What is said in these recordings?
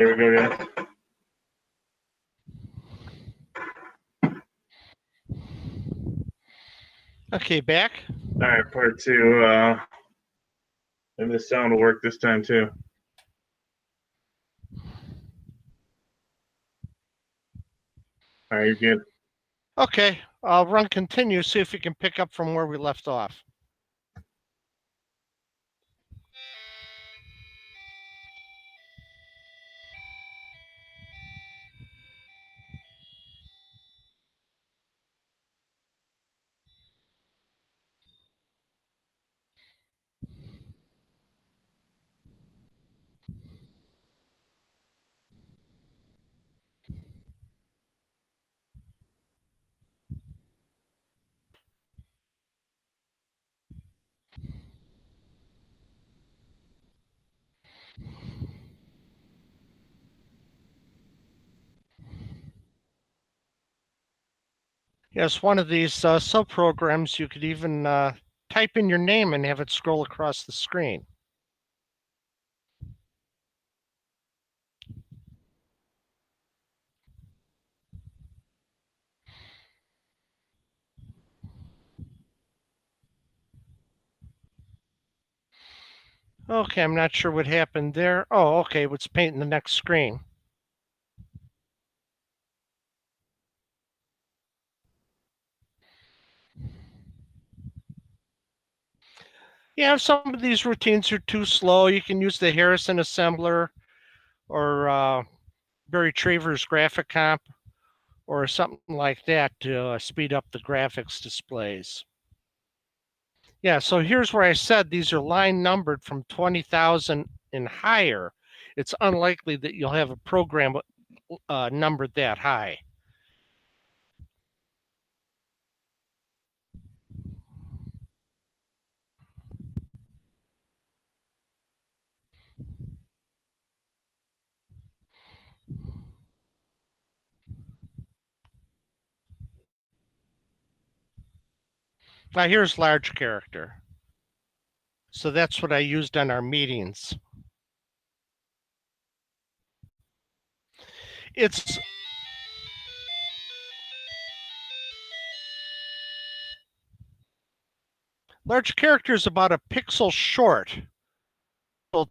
There we go, guys. Okay, back. All right, part two. Maybe the sound will work this time too. All right, you're good. Okay, I'll run continue, see if we can pick up from where we left off. Yes, one of these subprograms, you could even type in your name and have it scroll across the screen. Okay, I'm not sure what happened there. Oh, okay, it's painting the next screen. Yeah, if some of these routines are too slow, you can use the Harrison assembler or Barry Traver's graphic comp or something like that to speed up the graphics displays. Yeah, so here's where I said these are line numbered from 20,000 and higher. It's unlikely that you'll have a program numbered that high. Now here's large character. So that's what I used on our meetings. It's large character is about a pixel short.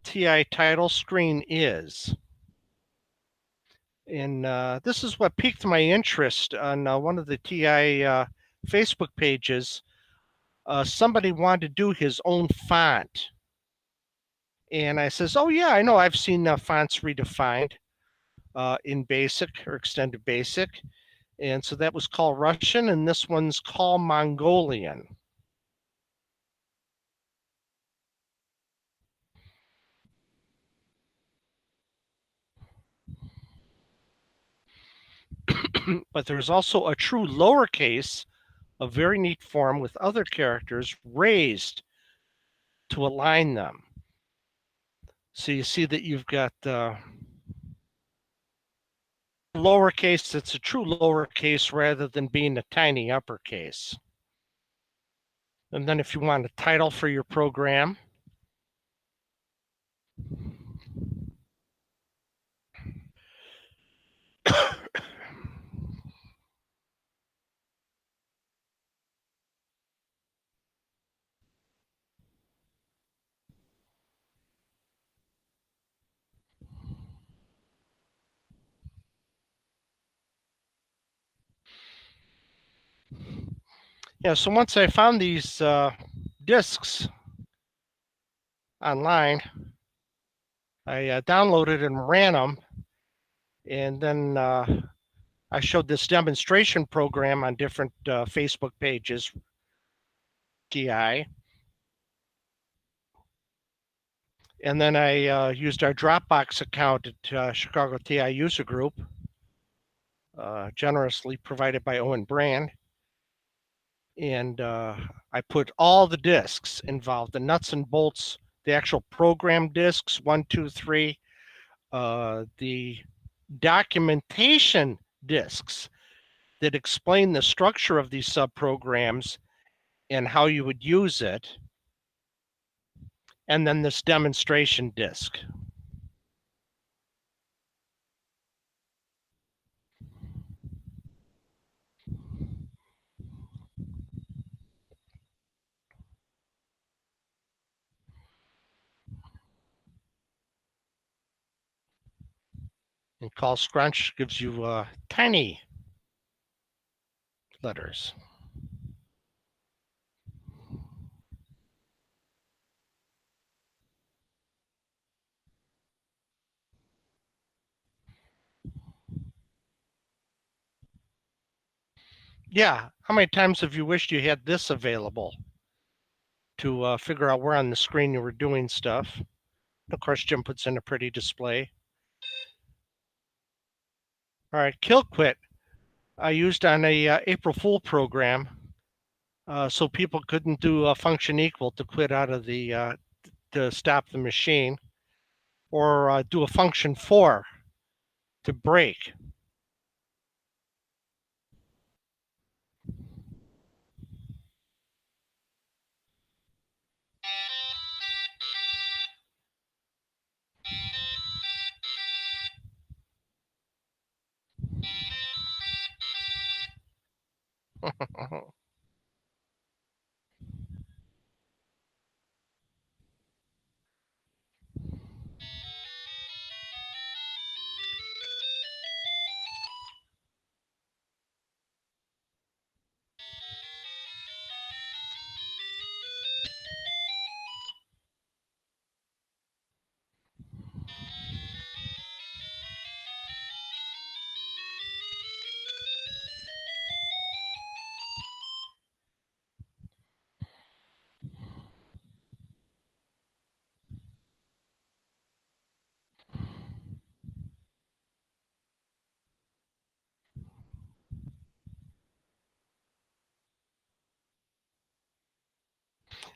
TI title screen is. And this is what piqued my interest on one of the TI Facebook pages. Somebody wanted to do his own font. And I says, oh yeah, I know, I've seen fonts redefined in BASIC or Extended BASIC. And so that was called Russian, and this one's called Mongolian. But there's also a true lowercase, a very neat form with other characters raised to align them. So you see that you've got lowercase that's a true lowercase rather than being a tiny uppercase. And then if you want a title for your program, yeah, so once I found these discs online, I downloaded and ran them. And then I showed this demonstration program on different Facebook pages, TI. And then I used our Dropbox account at Chicago TI User Group, generously provided by Owen Brand. And I put all the disks involved, the nuts and bolts, the actual program disks, 1, 2, 3, the documentation disks that explain the structure of these subprograms and how you would use it, and then this demonstration disk. And call scrunch gives you tiny letters. Yeah, how many times have you wished you had this available to figure out where on the screen you were doing stuff? Of course, Jim puts in a pretty display. All right, kill quit I used on a April Fool program, so people couldn't do a function equal to quit out of the to stop the machine, or do a function for to break.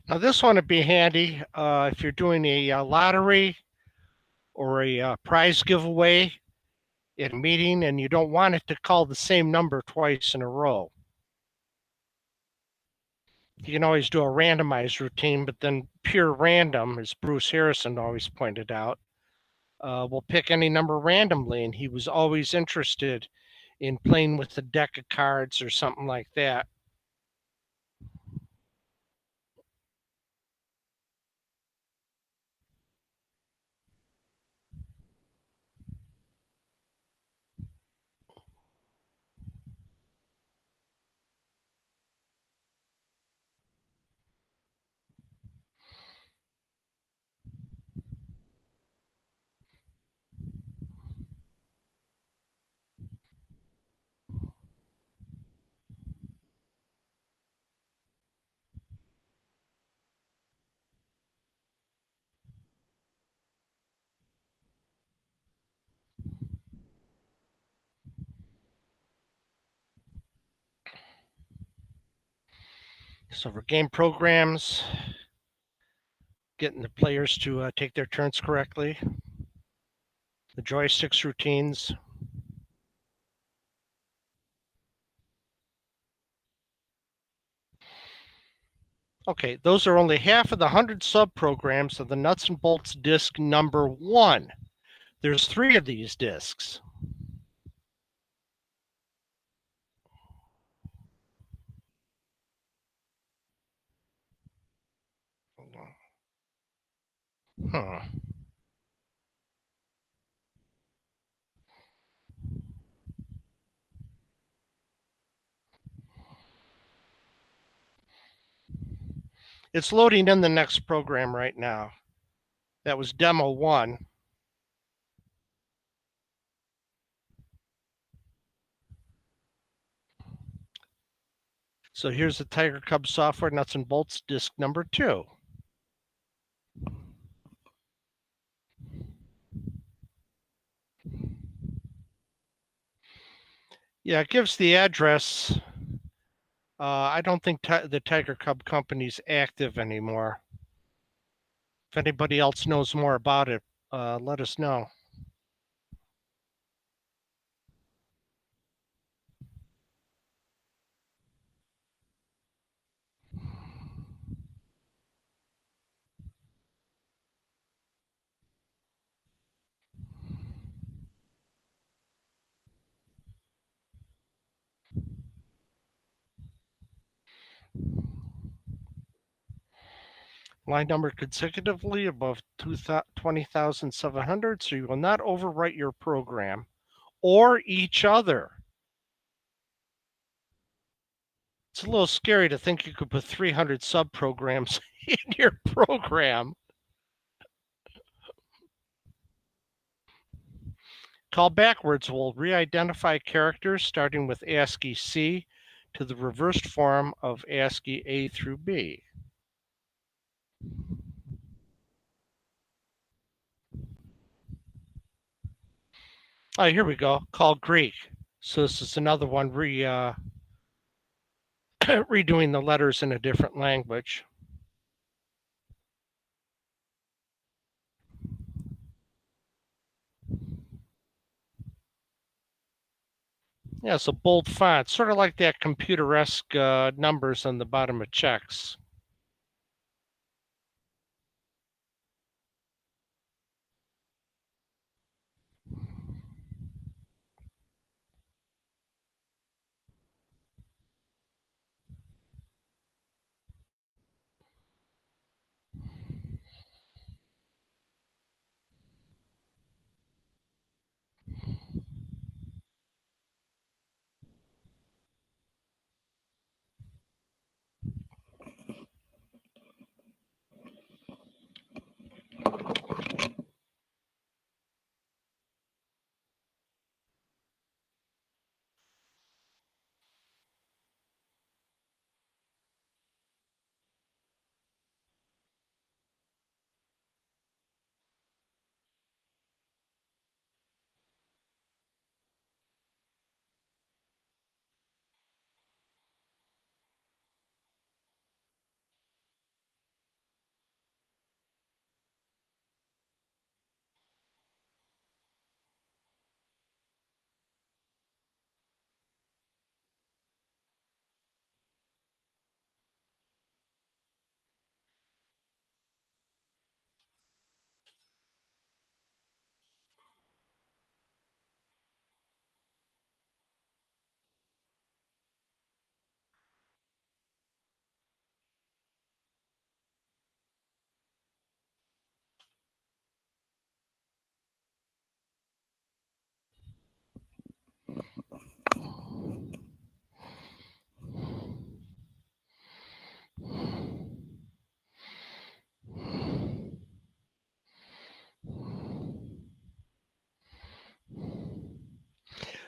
Now this one would be handy if you're doing a lottery or a prize giveaway at a meeting and you don't want it to call the same number twice in a row. You can always do a randomized routine, but then pure random, as Bruce Harrison always pointed out, will pick any number randomly, and he was always interested in playing with a deck of cards or something like that. So for game programs, getting the players to take their turns correctly, the joysticks routines. Okay, those are only half of the 100 subprograms of the nuts and bolts disk number 1. There's 3 of these disks. Huh. It's loading in the next program right now. That was demo 1. So here's the Tiger Cub software nuts and bolts disk number 2. Yeah, it gives the address. I don't think the Tiger Cub company's active anymore. If anybody else knows more about it, let us know. Line number consecutively above 20,700, so you will not overwrite your program. or each other. It's a little scary to think you could put 300 subprograms in your program. Call backwards will re-identify characters starting with ASCII C to the reversed form of ASCII A through B. Oh, here we go. Call Greek. So this is another one redoing the letters in a different language. Yeah, so bold font, sort of like that computer-esque numbers on the bottom of checks.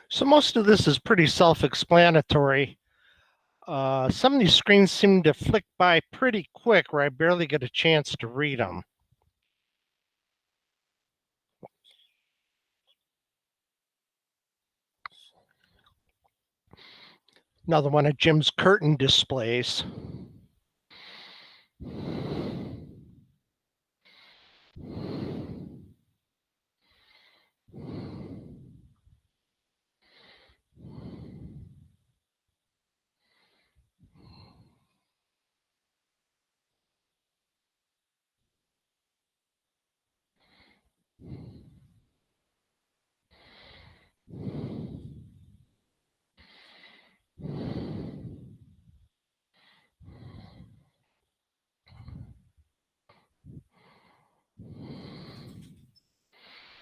So most of this is pretty self-explanatory. Some of these screens seem to flick by pretty quick where I barely get a chance to read them. Another one of Jim's curtain displays.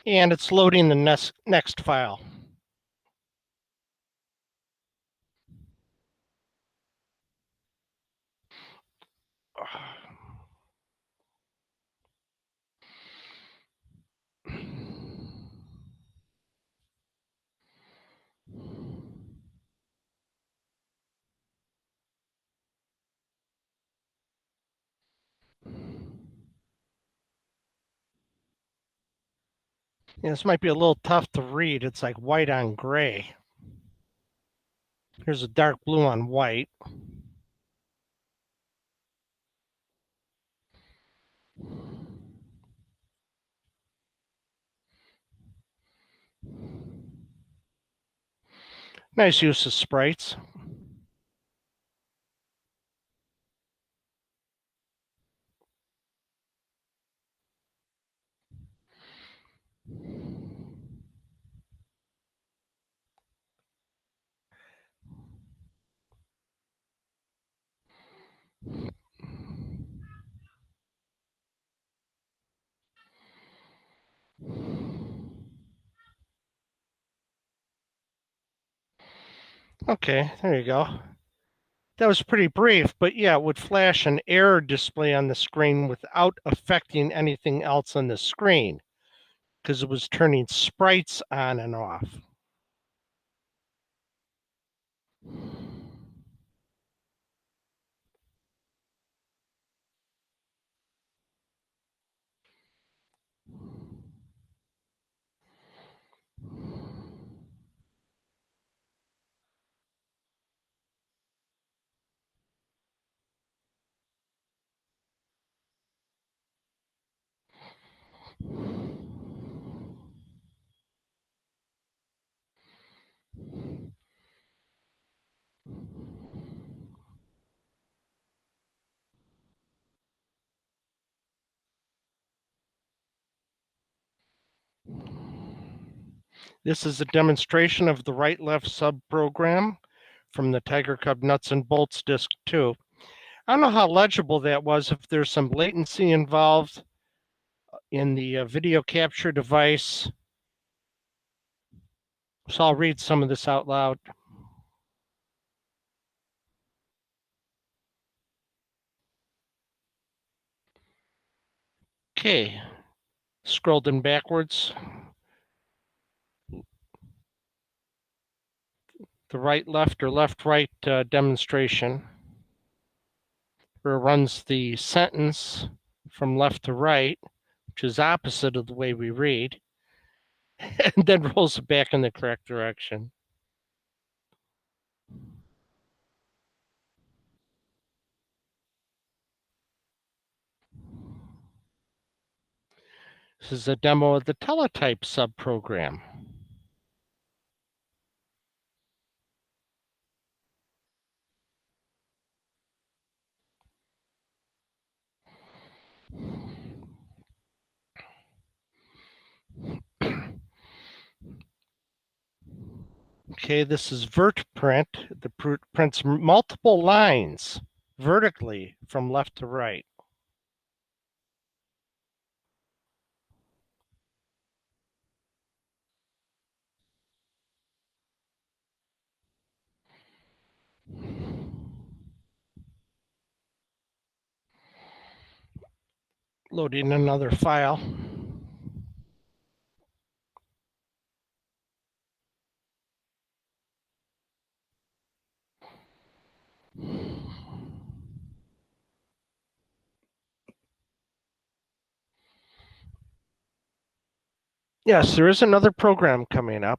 And it's loading the next file. Yeah, this might be a little tough to read. It's like white on gray. Here's a dark blue on white. Nice use of sprites. Okay, there you go. That was pretty brief, but yeah, it would flash an error display on the screen without affecting anything else on the screen because it was turning sprites on and off. This is a demonstration of the right-left subprogram from the Tiger Cub Nuts and Bolts Disc 2. I don't know how legible that was, if there's some latency involved in the video capture device. So I'll read some of this out loud. Okay, scrolled in backwards. The right-left or left-right demonstration, where it runs the sentence from left to right, which is opposite of the way we read, and then rolls it back in the correct direction. This is a demo of the teletype subprogram. Okay, this is vertprint. The prints multiple lines vertically from left to right. Loading another file. Yes, there is another program coming up.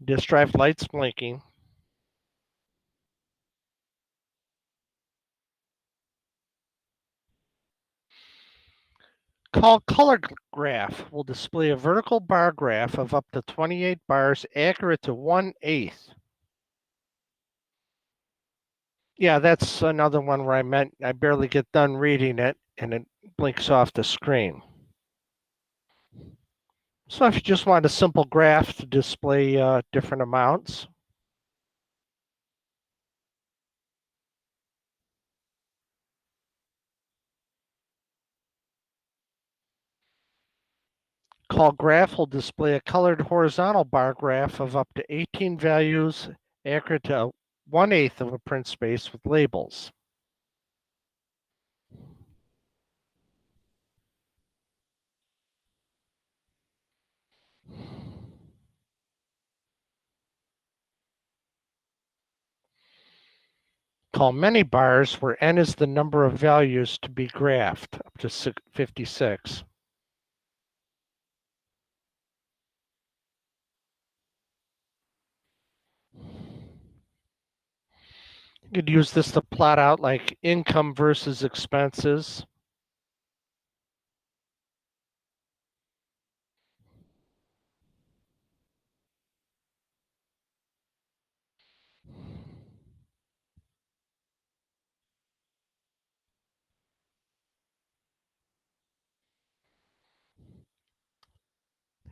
Disk drive lights blinking. Call color graph will display a vertical bar graph of up to 28 bars accurate to 1/8. Yeah, that's another one where I barely get done reading it and it blinks off the screen. So if you just want a simple graph to display different amounts, call graph will display a colored horizontal bar graph of up to 18 values accurate to 1/8 of a print space with labels. Call many bars where n is the number of values to be graphed, up to 56. You could use this to plot out like income versus expenses.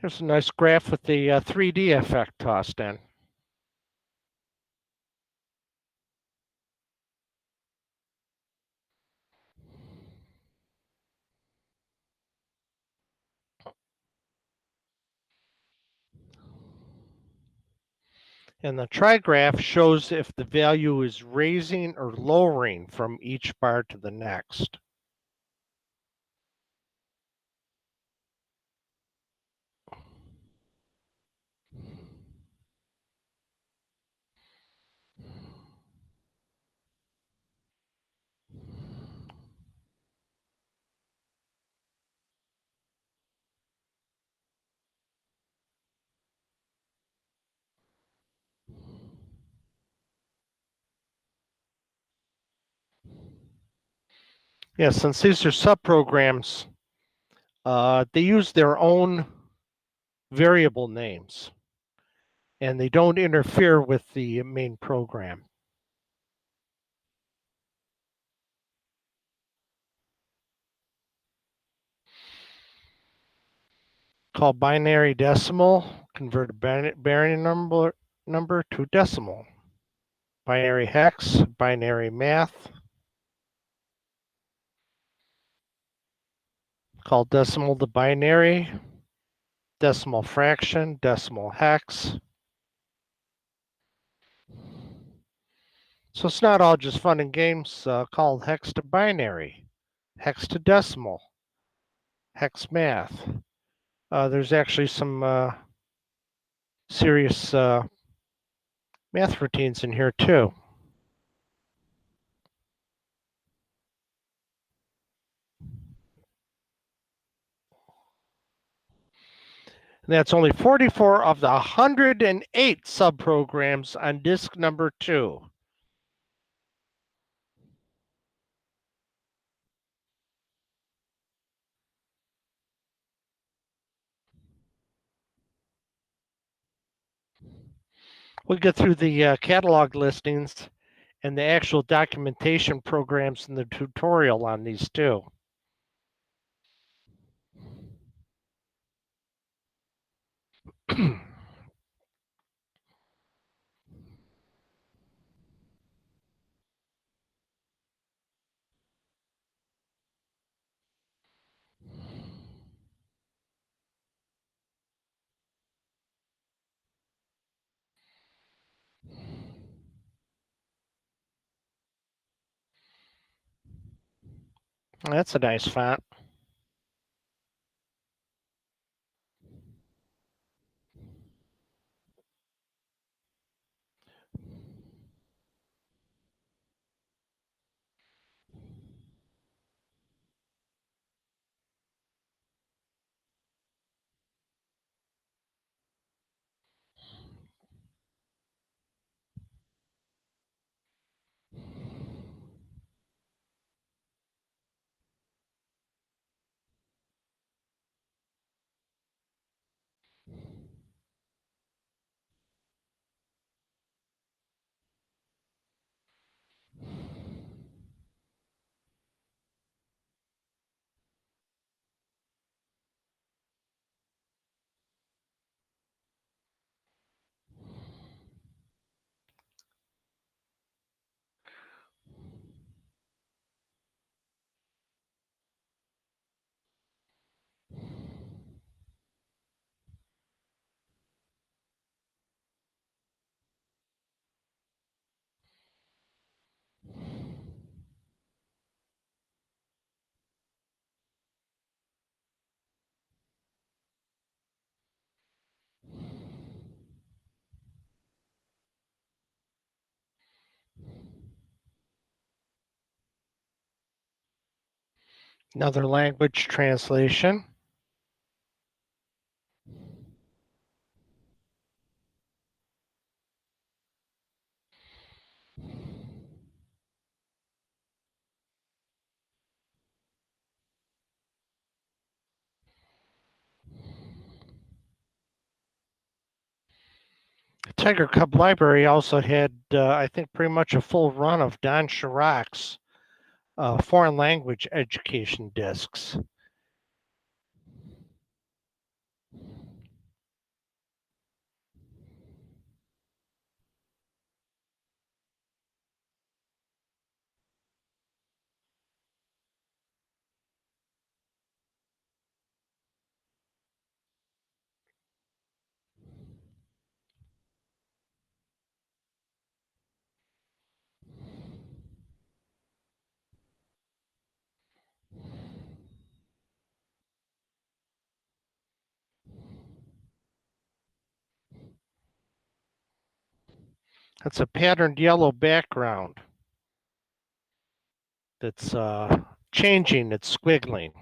Here's a nice graph with the 3D effect tossed in. And the trigraph shows if the value is raising or lowering from each bar to the next. Yeah, since these are subprograms, they use their own variable names and they don't interfere with the main program. Called binary decimal, convert a binary number to decimal. Binary hex, binary math, called decimal to binary, decimal fraction, decimal hex. So it's not all just fun and games, called hex to binary, hex to decimal, hex math. There's actually some serious math routines in here too. And that's only 44 of the 108 subprograms on disk number 2. We'll get through the catalog listings and the actual documentation programs in the tutorial on these too. That's a nice font. Another language translation. Tiger Cub Library also had, I think, pretty much a full run of Don Chirac's foreign language education discs. That's a patterned yellow background that's changing, it's squiggling.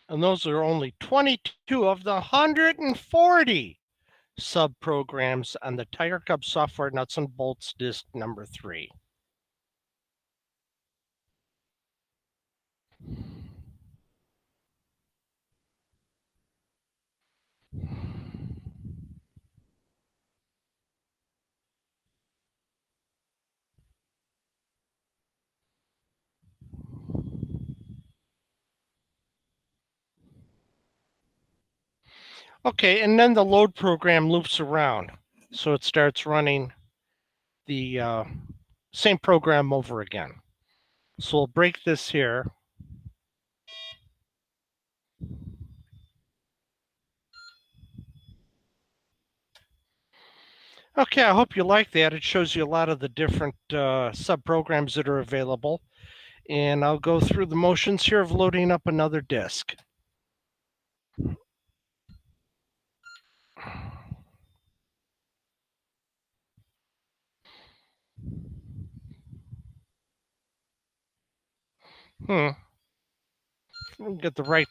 And those are only 22 of the 140 sub-programs on the Tiger Cub Software Nuts and Bolts disc number 3. Okay, and then the load program loops around. So it starts running the same program over again. So we'll break this here. Okay, I hope you like that. It shows you a lot of the different sub-programs that are available. And I'll go through the motions here of loading up another disk. We'll get the right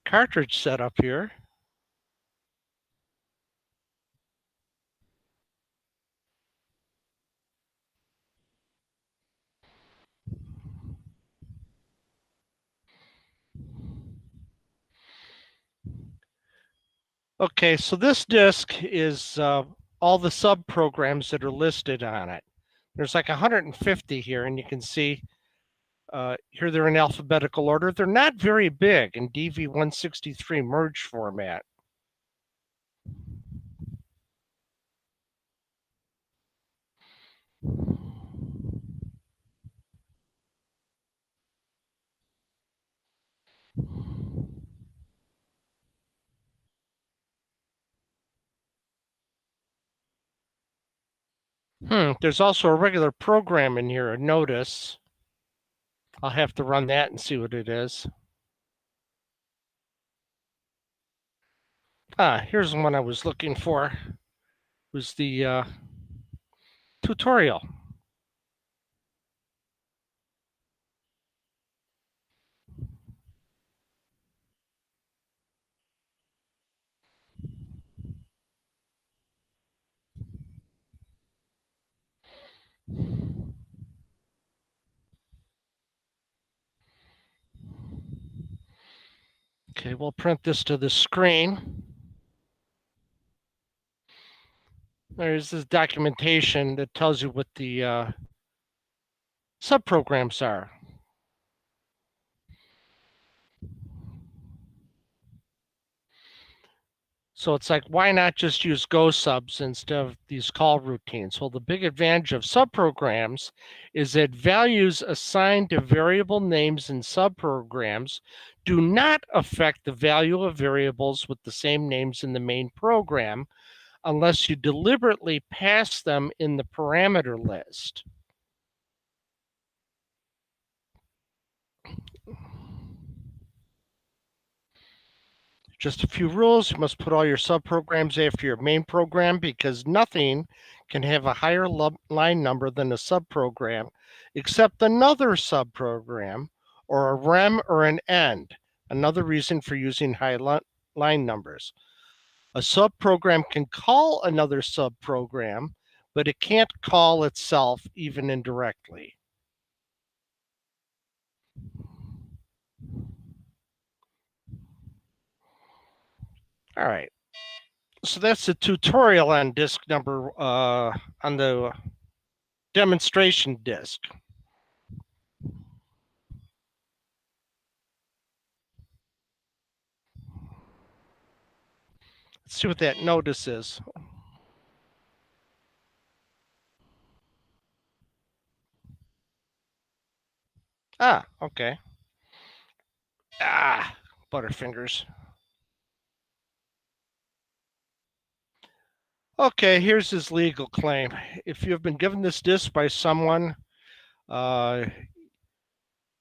cartridge set up here. Okay, so this disk is all the sub-programs that are listed on it. There's like 150 here, and you can see here they're in alphabetical order. They're not very big in DV163 merge format. There's also a regular program in here, a notice. I'll have to run that and see what it is. Here's the one I was looking for. It was the tutorial. Okay, we'll print this to the screen. There's this documentation that tells you what the subprograms are. So it's like, why not just use Go subs instead of these call routines? Well, the big advantage of subprograms is that values assigned to variable names in subprograms do not affect the value of variables with the same names in the main program unless you deliberately pass them in the parameter list. Just a few rules. You must put all your subprograms after your main program because nothing can have a higher line number than a subprogram except another subprogram or a rem or an end. Another reason for using high line numbers. A subprogram can call another subprogram, but it can't call itself even indirectly. All right. So that's the tutorial on disk number on the demonstration disk. Let's see what that notice is. Ah, okay. Ah, Butterfingers. Okay, here's his legal claim. If you have been given this disk by someone,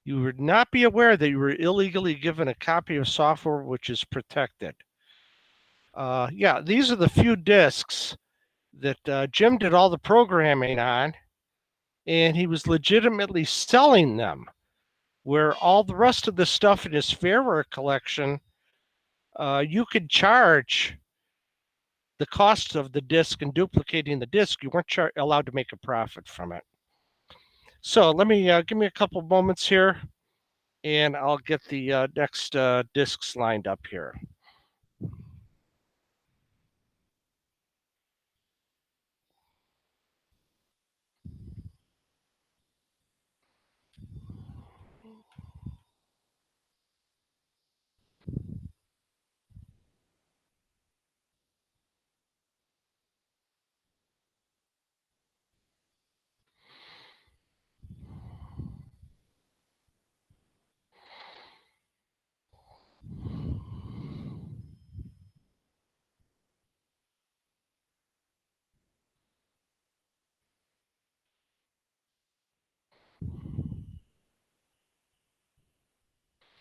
you would not be aware that you were illegally given a copy of software which is protected. Yeah, these are the few disks that Jim did all the programming on, and he was legitimately selling them, where all the rest of the stuff in his Fairware collection, you could charge the cost of the disk and duplicating the disk. You weren't allowed to make a profit from it. So let me give me a couple moments here, and I'll get the next disks lined up here.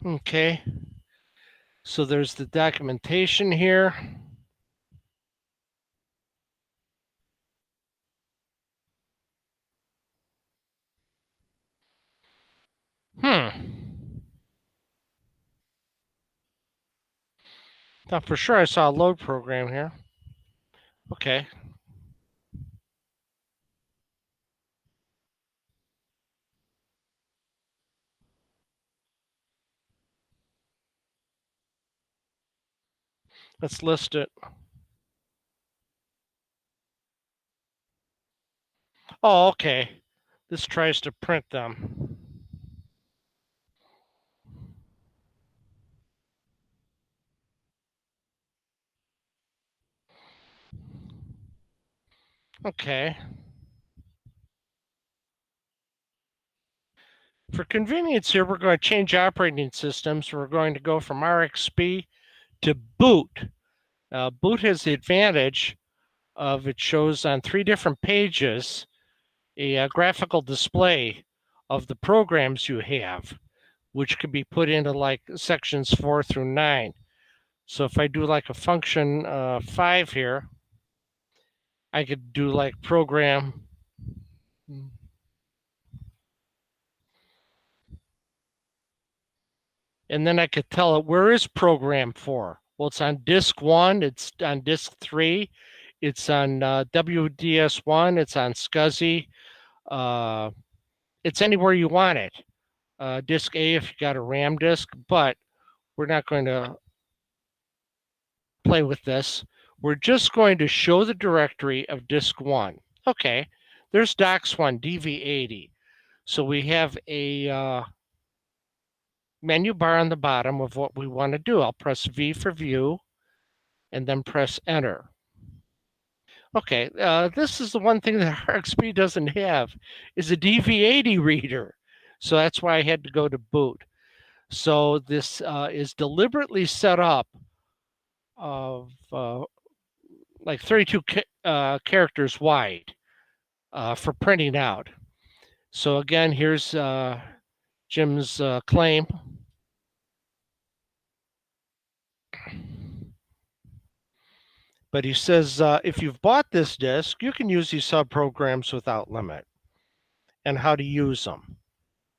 Okay, so there's the documentation here. Thought for sure I saw a load program here. Okay. Let's list it. Oh, okay. This tries to print them. Okay. For convenience here, we're going to change operating systems. We're going to go from RXP to boot. Boot has the advantage of it shows on 3 different pages a graphical display of the programs you have, which can be put into like sections 4 through 9. So if I do like a function 5 here, I could do like program. And then I could tell it, where is program 4? Well, it's on disk 1, it's on disk 3, it's on WDS1, it's on SCSI, it's anywhere you want it. Disk A if you got a RAM disk, but we're not going to play with this. we're just going to show the directory of disk 1. Okay, there's docs1 dv80. So we have a menu bar on the bottom of what we want to do. I'll press V for view and then press enter. Okay, this is the one thing that RxP doesn't have is a DV80 reader. So that's why I had to go to boot. So this is deliberately set up of like 32 characters wide for printing out. So again, here's Jim's claim. But he says, if you've bought this disk, you can use these subprograms without limit and how to use them.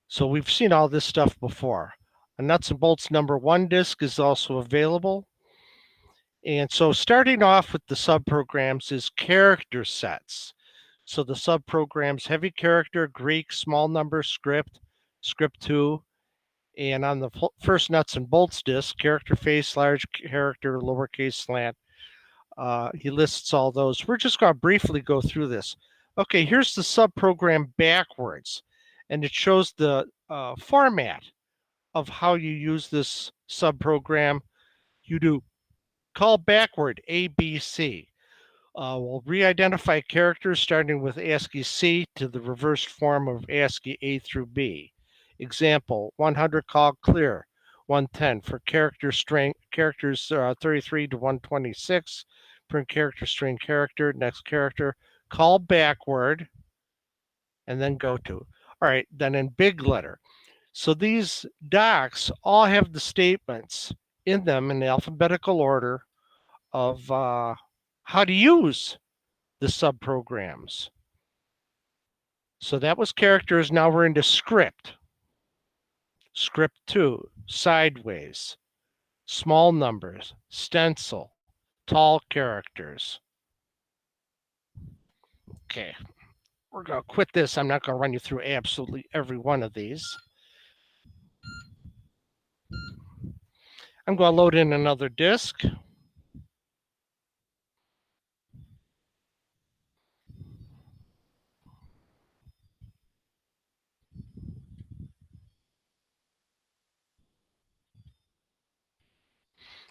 So we've seen all this stuff before. A nuts and bolts #1 disk is also available. And so starting off with the subprograms is character sets. So the subprograms, heavy character, Greek, small number, script, script 2. And on the first nuts and bolts disk, character face, large character, lowercase slant. He lists all those. We're just going to briefly go through this. Okay, here's the subprogram backwards, and it shows the format of how you use this subprogram. You do call backward ABC. We'll re-identify characters starting with ASCII C to the reversed form of ASCII A through B. Example, 100 call clear, 110 for characters 33 to 126. Print character, string character, next character, call backward, and then go to. All right, then in big letter. So these docs all have the statements in them in the alphabetical order of how to use the subprograms. So that was characters. Now we're into script. Script 2, sideways, small numbers, stencil, tall characters. Okay, we're going to quit this. I'm not going to run you through absolutely every one of these. I'm going to load in another disk.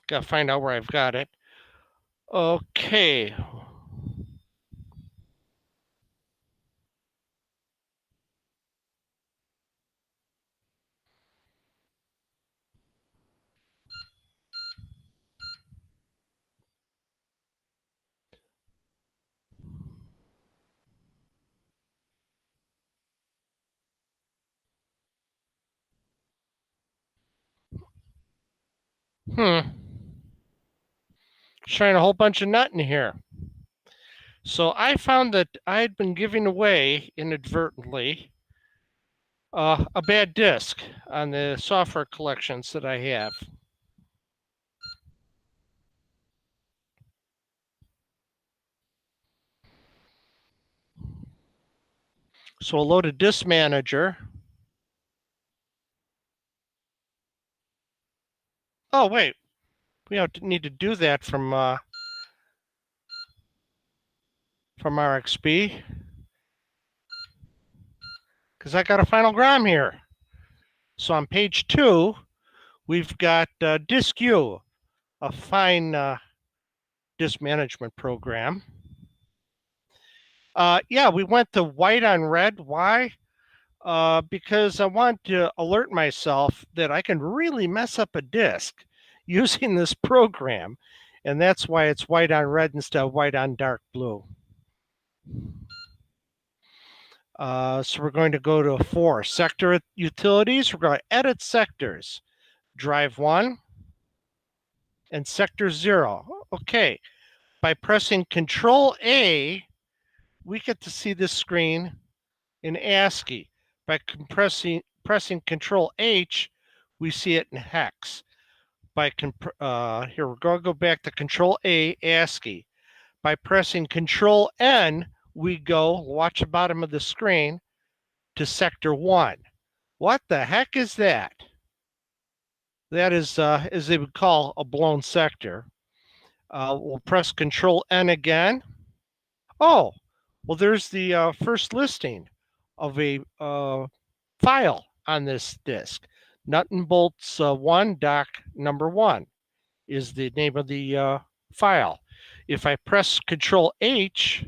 Got to find out where I've got it. Okay. Trying a whole bunch of nut in here. So I found that I'd been giving away inadvertently a bad disk on the software collections that I have. So I'll load a disk manager. Oh, wait. We don't need to do that from RxP. Because I got a final gram here. So on page 2, we've got Disk U, a fine disk management program. Yeah, we went to white on red. Why? Because I want to alert myself that I can really mess up a disk using this program. And that's why it's white on red instead of white on dark blue. So we're going to go to 4, sector utilities. We're going to edit sectors, drive 1 and sector 0. Okay, by pressing Control A, we get to see this screen in ASCII. By pressing Control H, we see it in hex. Here we're going to go back to Control A, ASCII. By pressing Control N, we go, watch the bottom of the screen, to sector 1. What the heck is that? That is, as they would call, a blown sector. We'll press Control N again. Oh, well, there's the first listing of a file on this disk. Nut and bolts 1 doc number 1 is the name of the file. If I press Control H,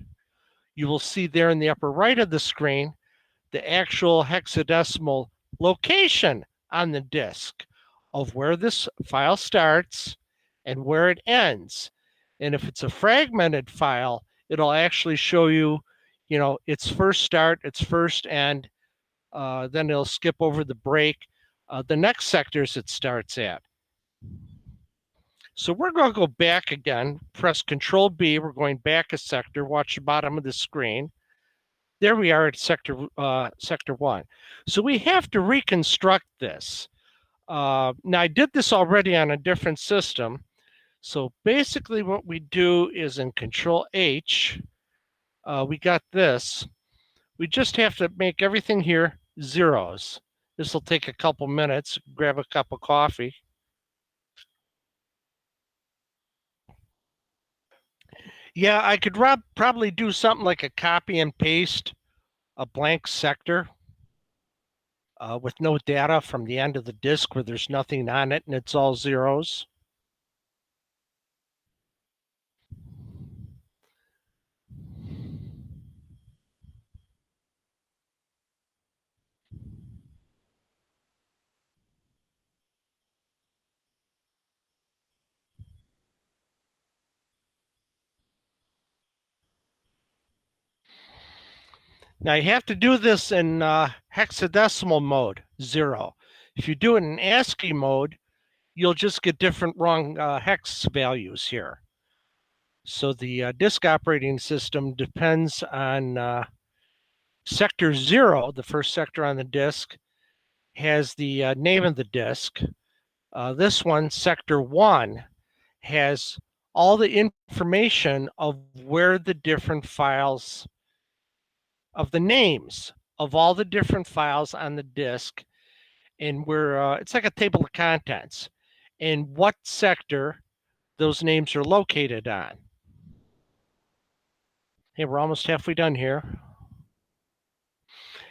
you will see there in the upper right of the screen the actual hexadecimal location on the disk of where this file starts and where it ends. And if it's a fragmented file, it'll actually show you, its first start, its first end. Then it'll skip over the break, the next sectors it starts at. So we're going to go back again, press Control B. We're going back a sector. Watch the bottom of the screen. There we are at sector 1. So we have to reconstruct this. Now I did this already on a different system. So basically what we do is in Control H, we got this. We just have to make everything here zeros. This will take a couple minutes. Grab a cup of coffee. Yeah, I could probably do something like a copy and paste a blank sector with no data from the end of the disk where there's nothing on it and it's all zeros. Now you have to do this in hexadecimal mode, 0. If you do it in ASCII mode, you'll just get different wrong hex values here. So the disk operating system depends on sector 0, the first sector on the disk, has the name of the disk. This one, sector 1, has all the information of where the different files, of the names of all the different files on the disk, and where it's like a table of contents, and what sector those names are located on. Hey, we're almost halfway done here.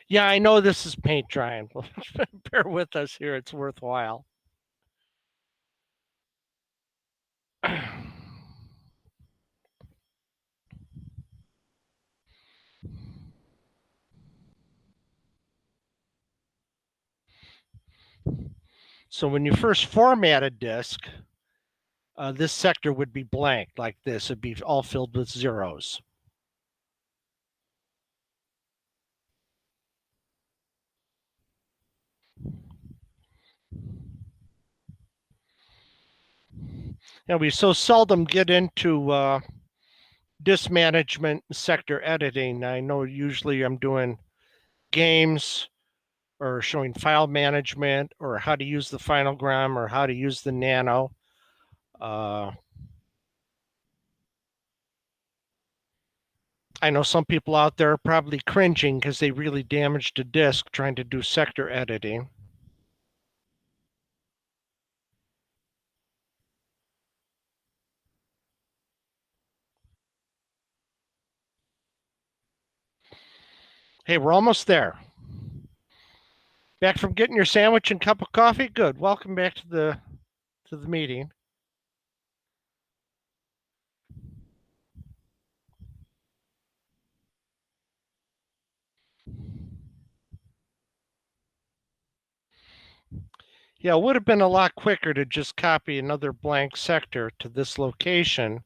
Yeah, I know this is paint drying. Bear with us here, it's worthwhile. So when you first format a disk, this sector would be blank like this. It'd be all filled with zeros. And we so seldom get into disk management sector editing. I know usually I'm doing games or showing file management or how to use the Finalgram or how to use the Nano. I know some people out there are probably cringing because they really damaged a disk trying to do sector editing. Hey, we're almost there. Back from getting your sandwich and cup of coffee? Good. Welcome back to the meeting. Yeah, it would have been a lot quicker to just copy another blank sector to this location.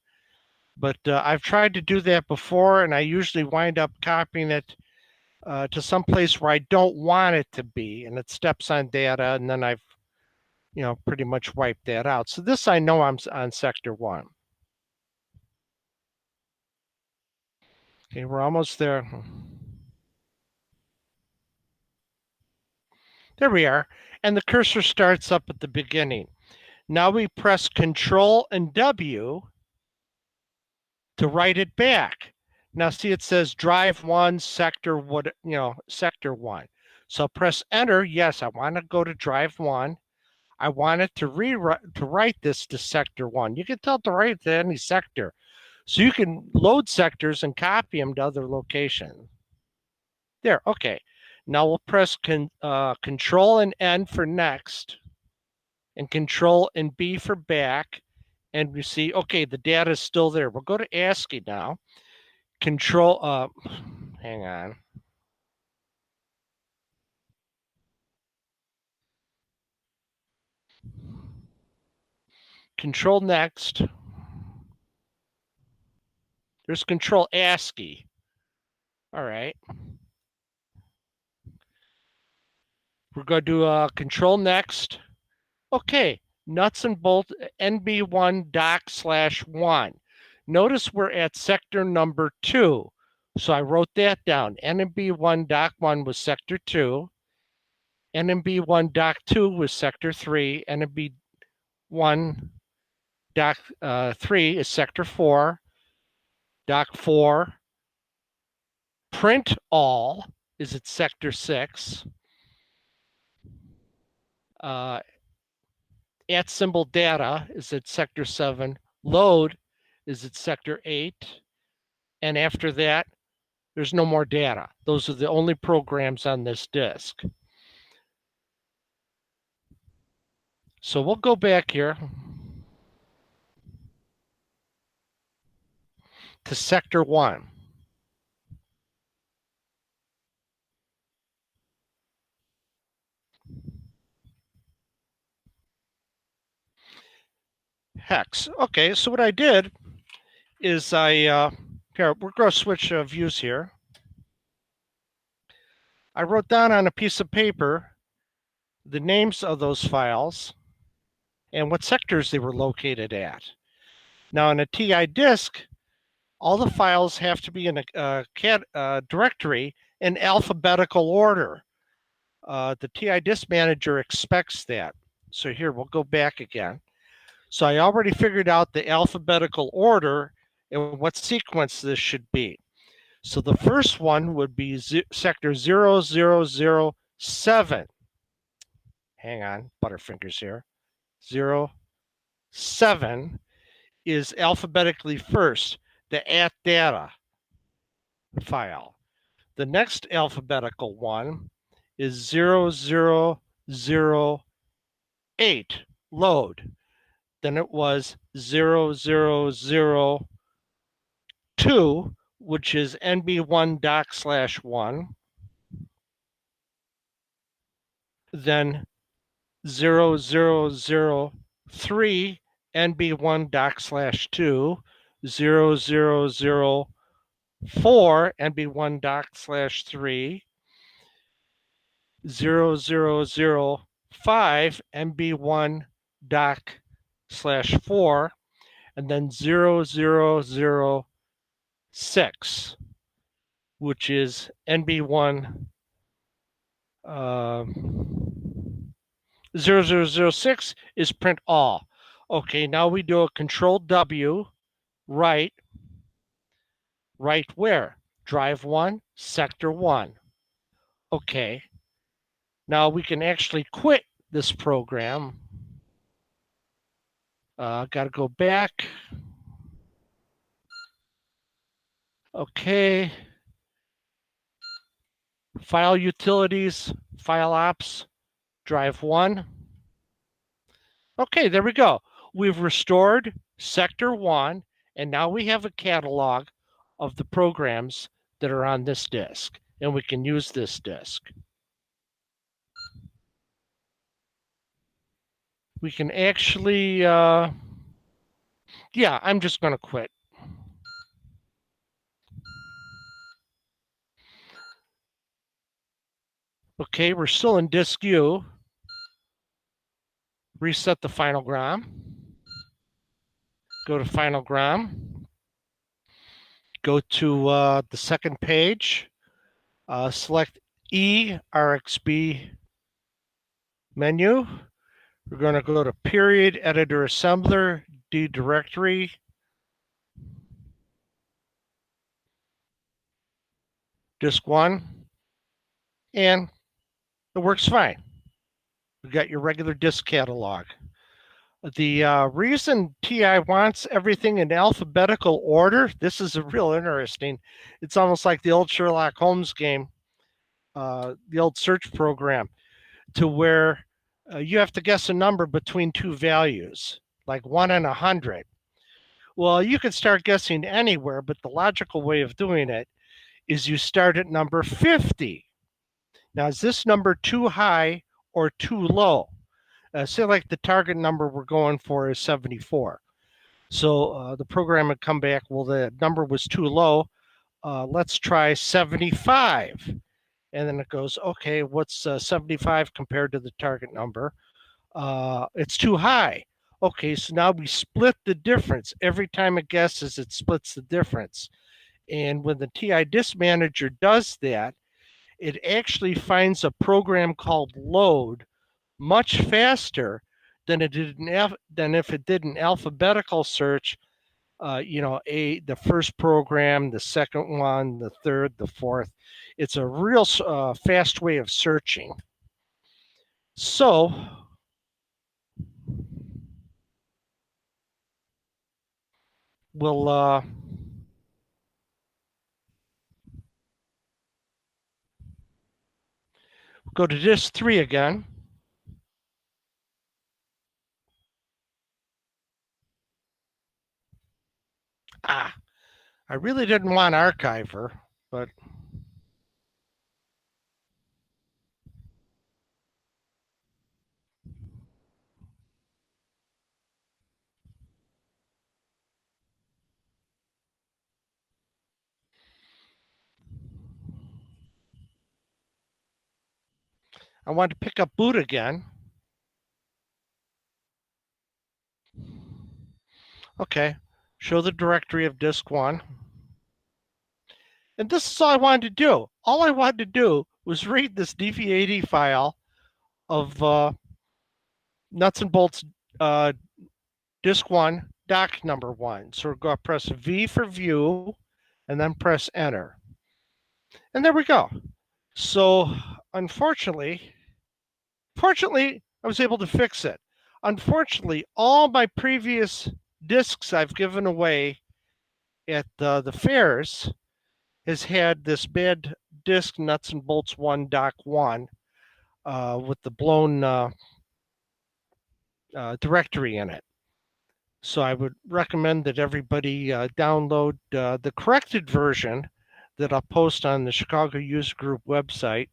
But I've tried to do that before, and I usually wind up copying it to some place where I don't want it to be, and it steps on data, and then I've, pretty much wiped that out. So this I know I'm on sector 1. Okay, we're almost there. There we are. And the cursor starts up at the beginning. Now we press Control and W to write it back. Now see, it says drive 1, sector, sector 1. So press enter. Yes, I want to go to drive 1. I want it to write this to sector 1. You can tell it to write it to any sector. So you can load sectors and copy them to other locations. There, okay. Now we'll press Control and N for next, and Control and B for back. And we see, okay, the data is still there. We'll go to ASCII now. Hang on. Control next. There's Control ASCII. All right. We're going to do Control next. Okay, nuts and bolts NB1 doc/1. Notice we're at sector number 2. So I wrote that down. NB1 doc 1 was sector 2. NB1 doc 2 was sector 3. NB1 doc 3 is sector 4. Doc 4. Print all is at sector 6. At symbol data is at sector 7. Load is at sector 8. And after that, there's no more data. Those are the only programs on this disk. So we'll go back here to sector 1. Hex. Okay, so what I did is here, we're going to switch views here. I wrote down on a piece of paper the names of those files and what sectors they were located at. Now, in a TI disk, all the files have to be in a directory in alphabetical order. The TI disk manager expects that. So here, we'll go back again. So I already figured out the alphabetical order and what sequence this should be. So the first one would be sector 0007. Hang on, Butterfingers here. 07 is alphabetically first, the at data file. The next alphabetical one is 0008, load. Then it was 0002, which is NB1 doc/1. Then 0003, NB1 doc/2. 0004, NB1 doc/3. 0005, NB1 doc/4, and then 0006, which is NB1 0006 is print all. Okay, now we do a Control W, write where? Drive 1, sector 1. Okay, now we can actually quit this program. Got to go back. Okay. File utilities, file ops, drive 1. Okay, there we go. We've restored sector 1, and now we have a catalog of the programs that are on this disk, and we can use this disk. We can actually, yeah, I'm just going to quit. Okay, we're still in disk U. Reset the Finalgram. Go to Finalgram. Go to the second page. Select E, RXB menu. We're going to go to Period, Editor, Assembler, D Directory. Disk 1. And it works fine. You got your regular disk catalog. The reason TI wants everything in alphabetical order, this is a real interesting. It's almost like the old Sherlock Holmes game, the old search program, to where you have to guess a number between two values, like 1 and 100. Well, you could start guessing anywhere, but the logical way of doing it is you start at number 50. Now, is this number too high or too low? Say like the target number we're going for is 74. So the program would come back, well, the number was too low. Let's try 75. And then it goes, okay, what's 75 compared to the target number? It's too high. Okay, so now we split the difference. Every time it guesses, it splits the difference. And when the TI Disk Manager does that, it actually finds a program called load much faster than it did than if it did an alphabetical search. The first program, the second one, the third, the fourth. It's a real fast way of searching. So we'll go to disk 3 again. I really didn't want Archiver, but I wanted to pick up boot again. Okay, show the directory of disk 1. And this is all I wanted to do. All I wanted to do was read this DV80 file of nuts and bolts disk 1, doc number 1. So we're going to press V for view and then press enter. And there we go. So fortunately, I was able to fix it. Unfortunately, all my previous discs I've given away at the fairs has had this bad disk nuts and bolts 1 doc 1 with the blown directory in it. So I would recommend that everybody download the corrected version that I'll post on the Chicago User Group website,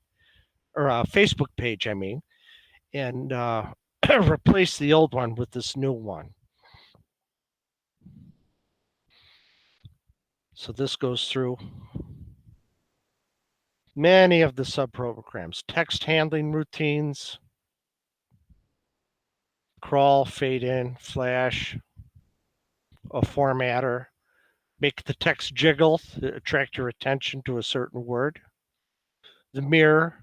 or Facebook page, I mean, and replace the old one with this new one. So this goes through many of the subprograms, text handling routines, crawl, fade in, flash, a formatter, make the text jiggle to attract your attention to a certain word, the mirror.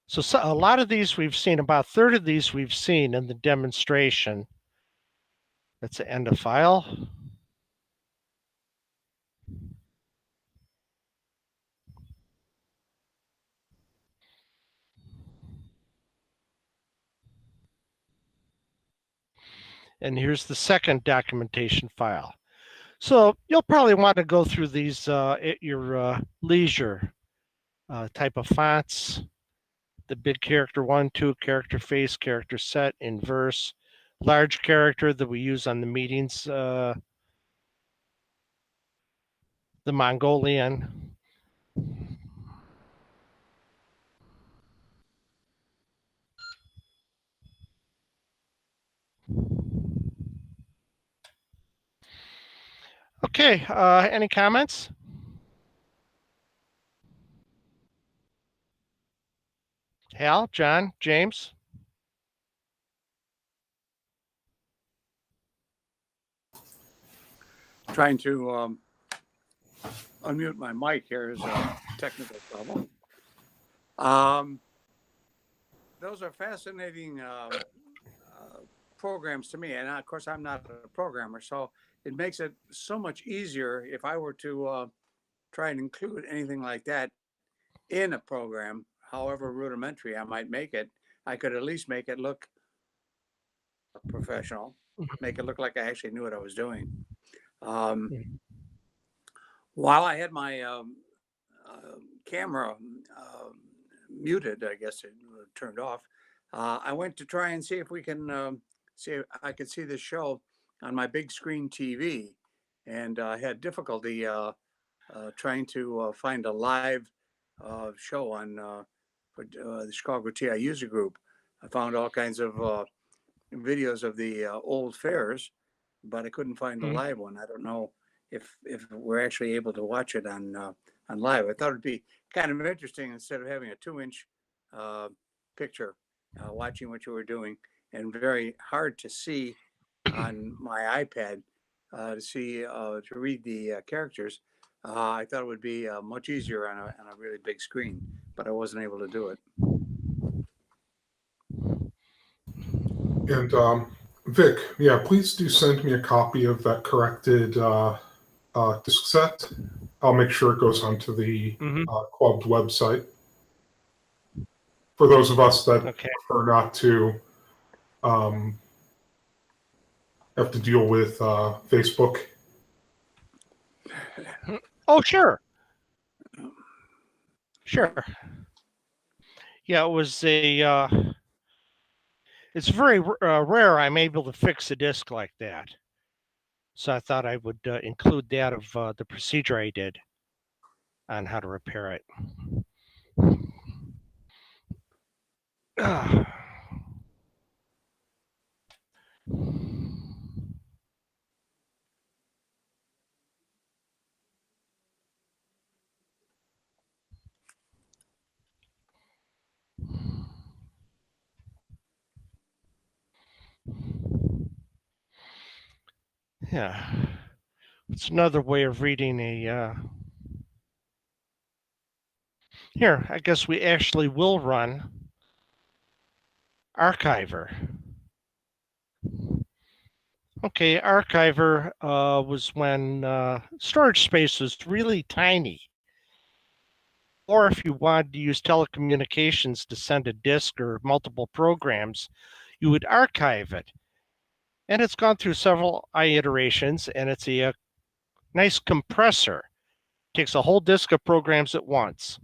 So a lot of these we've seen, about a third of these we've seen in the demonstration. That's the end of file. And here's the second documentation file. So you'll probably want to go through these at your leisure. Type of fonts, the big character 1, 2, character face, character set, inverse, large character that we use on the meetings, the Mongolian. Okay, any comments? Hal, John, James? Trying to unmute my mic here is a technical problem. Those are fascinating programs to me. And of course, I'm not a programmer, so it makes it so much easier if I were to try and include anything like that in a program, however rudimentary I might make it. I could at least make it look professional, make it look like I actually knew what I was doing. While I had my camera muted, I guess it turned off, I went to try and see if we can see if I could see the show on my big screen TV, and I had difficulty trying to find a live show on for the Chicago TIUG group. I found all kinds of videos of the old fairs, but I couldn't find the live one. I don't know if we're actually able to watch it on live. I thought it'd be kind of interesting instead of having a 2-inch picture, watching what you were doing, and very hard to see on my iPad to see to read the characters. I thought it would be much easier on a really big screen, but I wasn't able to do it. And Vic, yeah, please do send me a copy of that corrected disc set. I'll make sure it goes onto the club's website. For those of us that prefer not to have to deal with Facebook. Oh, sure. Sure. Yeah, it was a, it's very rare I'm able to fix a disc like that. So I thought I would include that of the procedure I did on how to repair it. Yeah, it's another way of reading a, here, I guess we actually will run Archiver. Okay, Archiver was when storage space was really tiny. Or if you wanted to use telecommunications to send a disk or multiple programs, you would archive it. And it's gone through several iterations, and it's a nice compressor. Takes a whole disk of programs at once.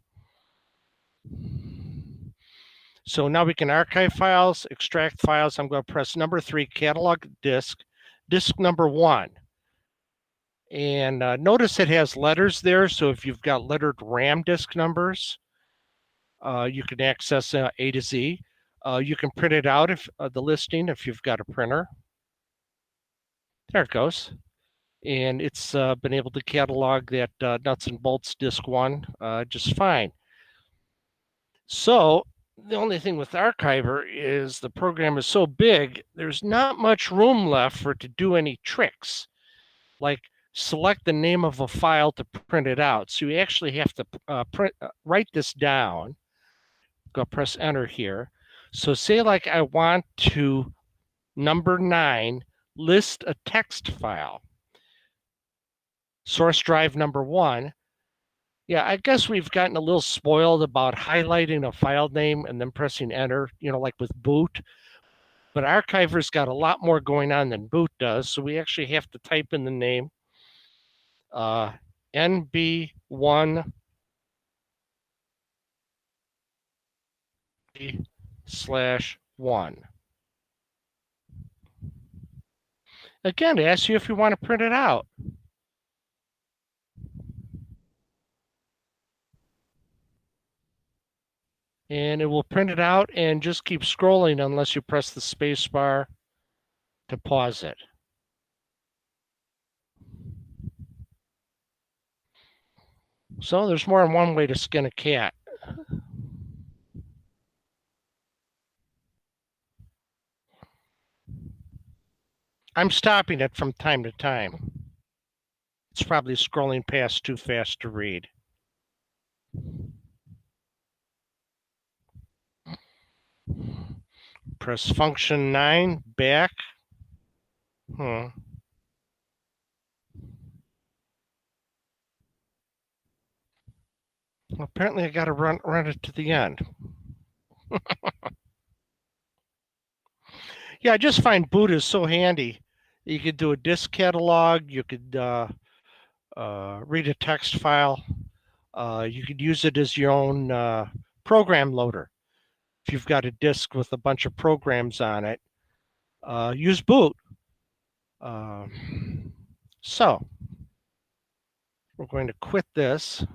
So now we can archive files, extract files. I'm going to press number 3, catalog disk, disk number 1. And notice it has letters there. So if you've got lettered RAM disk numbers, you can access A to Z. You can print it out if the listing if you've got a printer. There it goes. And it's been able to catalog that nuts and bolts disk 1 just fine. So the only thing with Archiver is the program is so big, there's not much room left for it to do any tricks, like select the name of a file to print it out. So you actually have to write this down. Go press enter here. So say like I want to, number 9, list a text file. Source drive number 1. Yeah, I guess we've gotten a little spoiled about highlighting a file name and then pressing enter, like with boot. But Archiver's got a lot more going on than boot does. So we actually have to type in the name NB1 /1. Again, it asks you if you want to print it out. And it will print it out and just keep scrolling unless you press the space bar to pause it. So there's more than one way to skin a cat. I'm stopping it from time to time. It's probably scrolling past too fast to read. Press function 9, back. Well, apparently I got to run it to the end. Yeah, I just find boot is so handy. You could do a disk catalog. You could read a text file. You could use it as your own program loader. If you've got a disk with a bunch of programs on it, use boot. So we're going to quit this.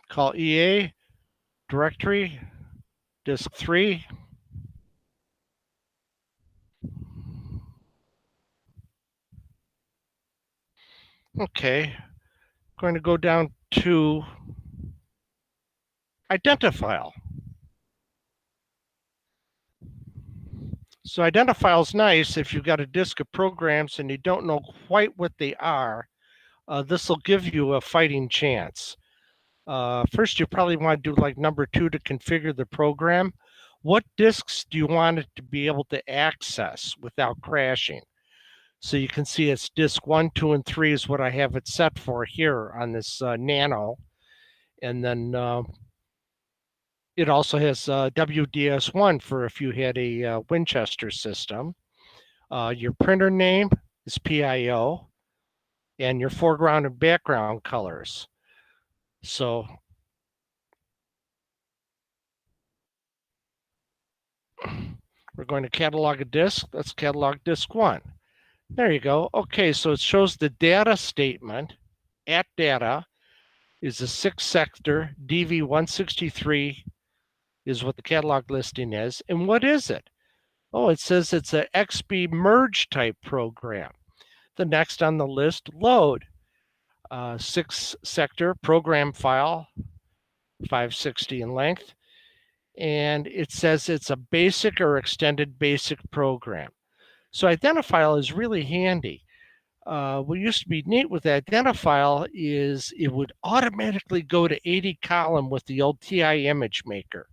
Call EA directory disk 3. Okay, going to go down to identifile. So identifile is nice if you've got a disk of programs and you don't know quite what they are. This will give you a fighting chance. First, you probably want to do like number 2 to configure the program. What disks do you want it to be able to access without crashing? So you can see it's disk 1, 2, and 3 is what I have it set for here on this Nano. And then it also has WDS1 for if you had a Winchester system. Your printer name is PIO, and your foreground and background colors. So we're going to catalog a disk. Let's catalog disk 1. There you go. Okay, so it shows the data statement. At data is a 6-sector DV163 is what the catalog listing is. And what is it? Oh, it says it's a XB merge type program. The next on the list, load. 6-sector program file, 560 in length. And it says it's a basic or extended basic program. So identifile is really handy. What used to be neat with identifile is it would automatically go to 80 column with the old TI image maker.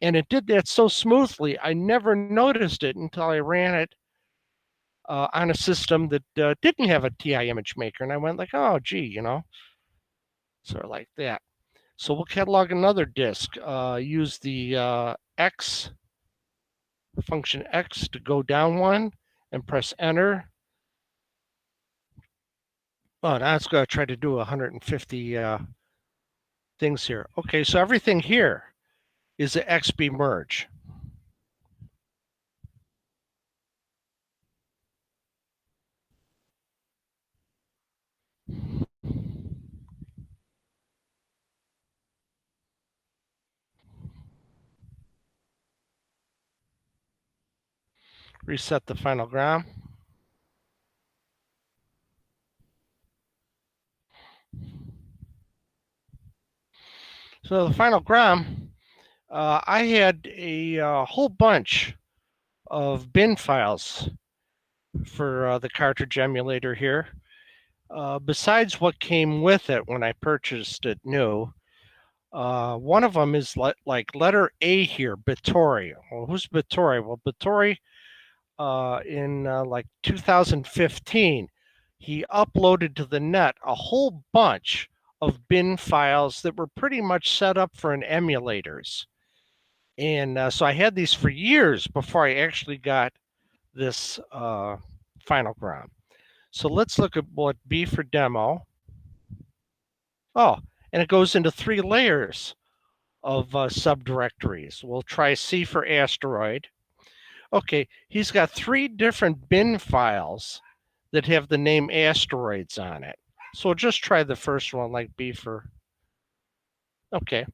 And it did that so smoothly, I never noticed it until I ran it on a system that didn't have a TI image maker. And I went like, oh, gee, you know, sort of like that. So we'll catalog another disk. Use the function X to go down one and press enter. Oh, now it's going to try to do 150 things here. Okay, so everything here is an XB merge. Reset the final ground. So the final ground, I had a whole bunch of bin files for the cartridge emulator here. Besides what came with it when I purchased it new, one of them is like letter A here, Bittori. Well, who's Bittori? Well, Bittori in like 2015, he uploaded to the net a whole bunch of bin files that were pretty much set up for an emulators. And so I had these for years before I actually got this final ground. So let's look at what B for demo. Oh, and it goes into 3 layers of subdirectories. We'll try C for asteroid. Okay, he's got 3 different bin files that have the name asteroids on it. So we'll just try the first one, like B for. Okay,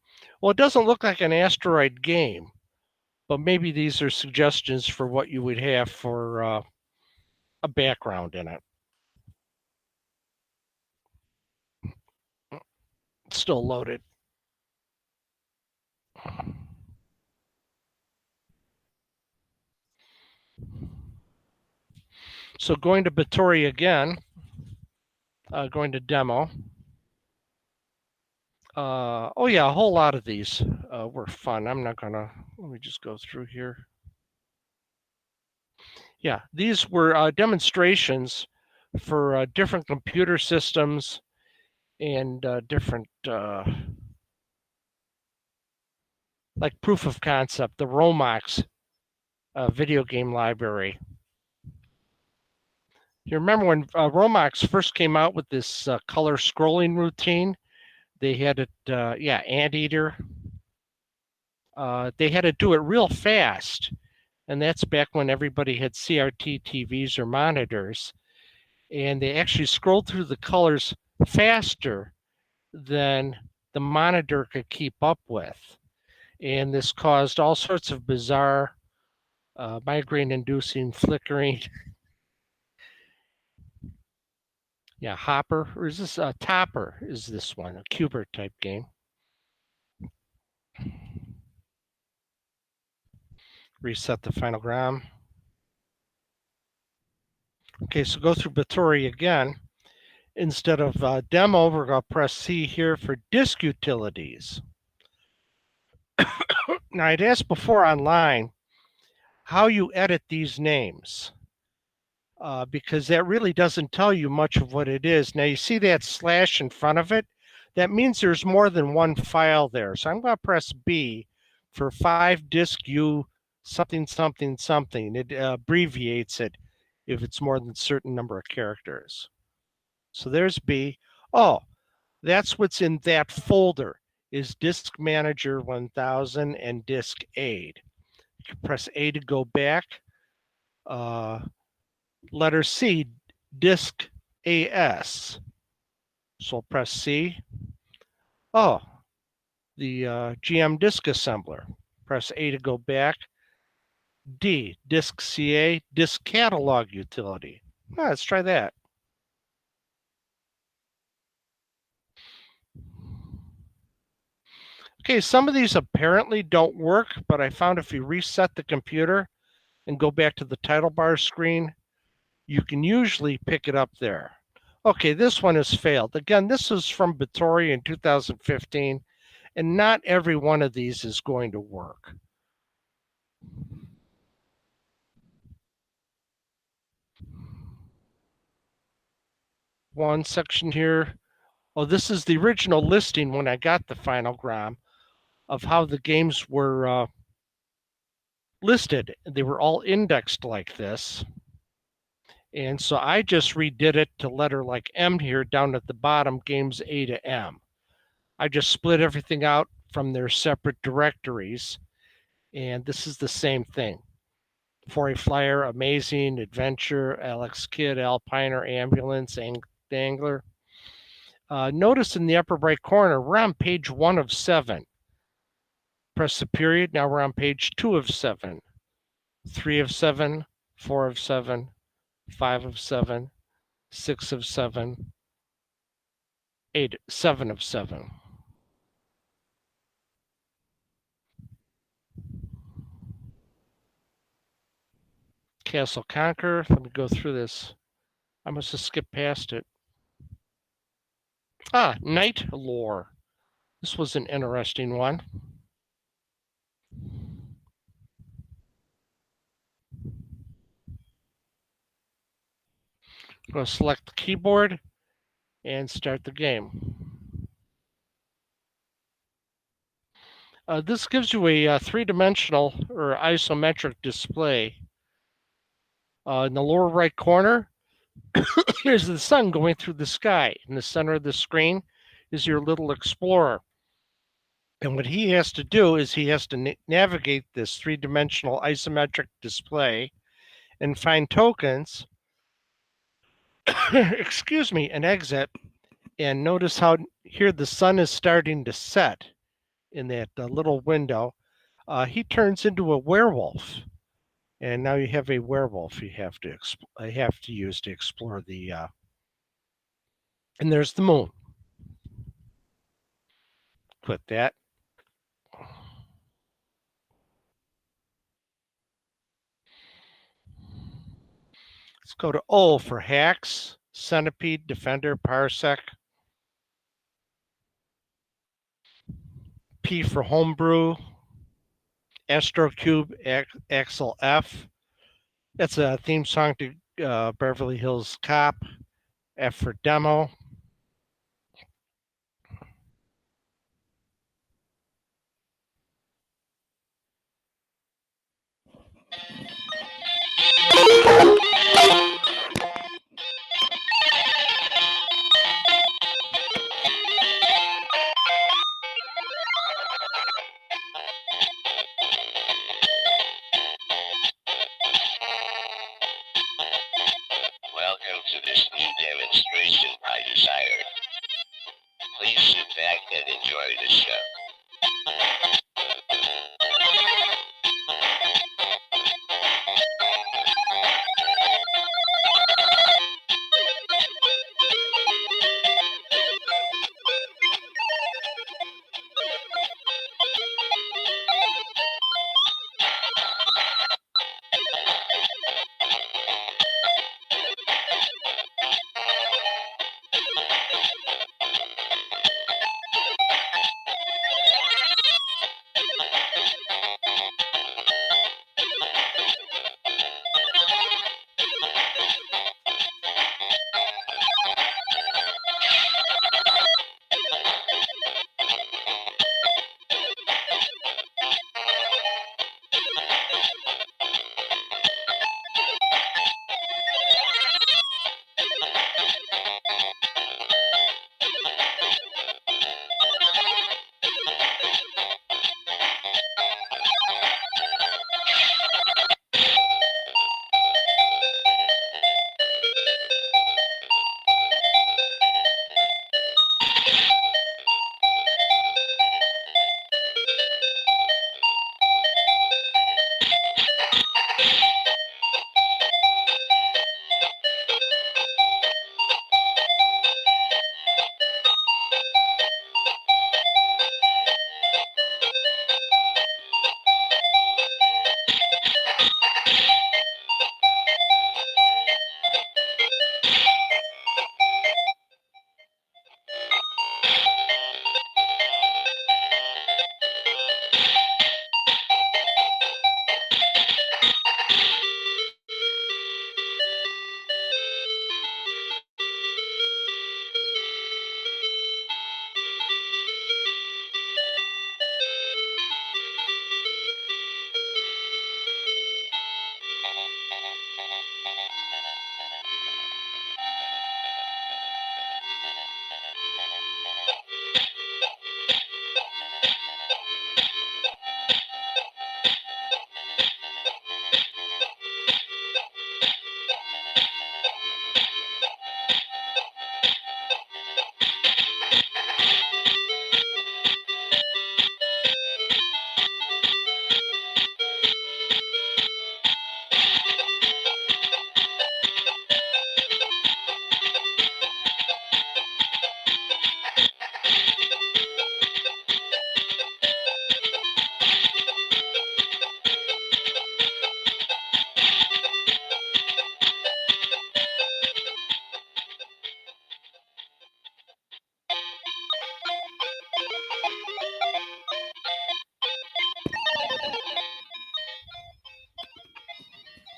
well, it doesn't look like an asteroid game, but maybe these are suggestions for what you would have for a background in it. It's still loaded. So going to Bittori again, going to demo. Oh yeah, a whole lot of these were fun. I'm not gonna, let me just go through here. Yeah, these were demonstrations for different computer systems and different, like Proof of Concept, the Romox video game library. You remember when Romox first came out with this color scrolling routine? They had it, Anteater. They had to do it real fast. And that's back when everybody had CRT TVs or monitors. And they actually scrolled through the colors faster than the monitor could keep up with. And this caused all sorts of bizarre migraine-inducing flickering. Yeah, Hopper, or is this a Topper? Is this one a Cuber type game? Reset the final gram. Okay, so go through Batory again. Instead of demo, we're going to press C here for disk utilities. Now, I'd asked before online how you edit these names. Because that really doesn't tell you much of what it is. Now you see that slash in front of it? That means there's more than one file there. So I'm going to press B for 5 disk U something something something. It abbreviates it if it's more than a certain number of characters. So there's B. Oh, that's what's in that folder is Disk Manager 1000 and Disk Aid. You can press A to go back. Letter C, disk AS. So I'll press C. Oh, the GM disk assembler. Press A to go back. D, disk CA, disk catalog utility. Let's try that. Okay, some of these apparently don't work, but I found if you reset the computer and go back to the title bar screen, you can usually pick it up there. Okay, this one has failed. Again, this is from Batory in 2015, and not every one of these is going to work. One section here. Oh, this is the original listing when I got the final gram of how the games were listed. They were all indexed like this. And so I just redid it to letter like M here down at the bottom, games A to M. I just split everything out from their separate directories. And this is the same thing. For a Flyer, Amazing, Adventure, Alex Kidd, Alpiner, Ambulance, Angler. Notice in the upper right corner, we're on page 1 of 7. Press the period. Now we're on page 2 of 7. 3 of 7, 4 of 7, 5 of 7, 6 of 7, 7 of 7. Castle Conquer. Let me go through this. I must have skipped past it. Night Lore. This was an interesting one. I'm going to select the keyboard and start the game. This gives you a three-dimensional or isometric display. In the lower right corner, there's the sun going through the sky. In the center of the screen is your little explorer. And what he has to do is he has to navigate this three-dimensional isometric display and find tokens, excuse me, and exit. And notice how here the sun is starting to set in that little window. He turns into a werewolf. And now you have a werewolf you have to use to explore the, and there's the moon. Quit that. Let's go to O for hacks, centipede, defender, parsec. P for homebrew, astrocube, axle F. That's a theme song to Beverly Hills Cop. F for demo. to this new demonstration I desired. Please sit back and enjoy the show.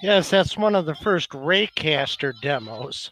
Yes, that's one of the first Raycaster demos.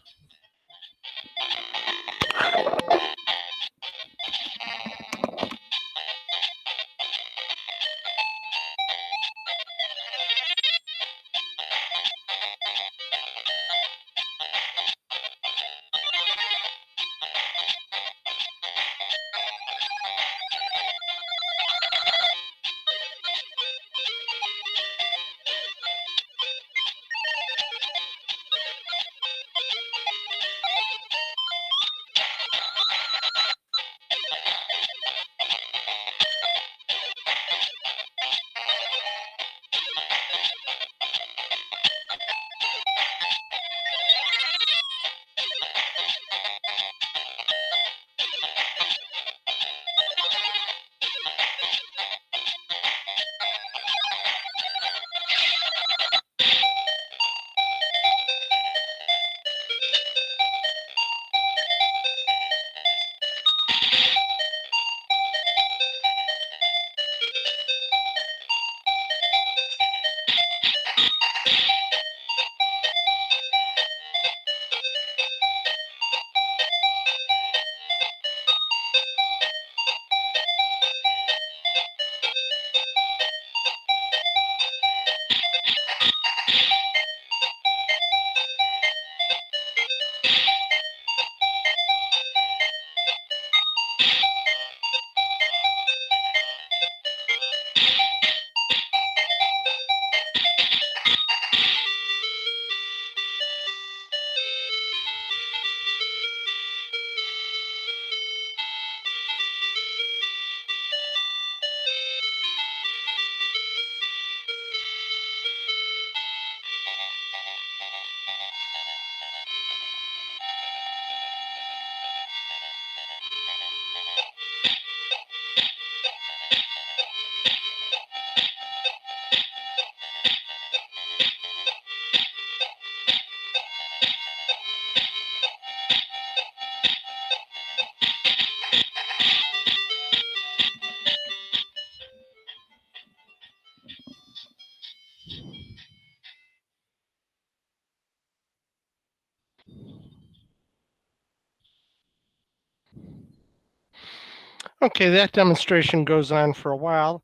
Okay, that demonstration goes on for a while.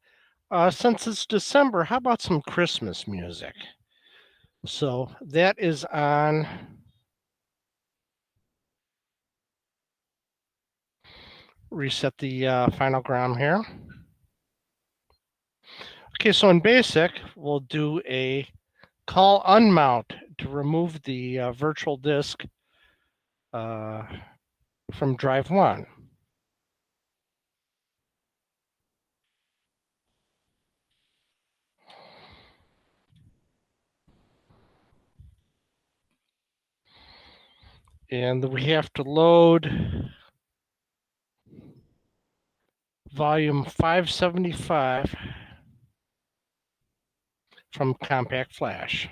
Since it's December, how about some Christmas music? So that is on. Reset the Finalgram here. Okay, so in BASIC, we'll do a call unmount to remove the virtual disk from drive 1. And we have to load volume 575 from Compact Flash.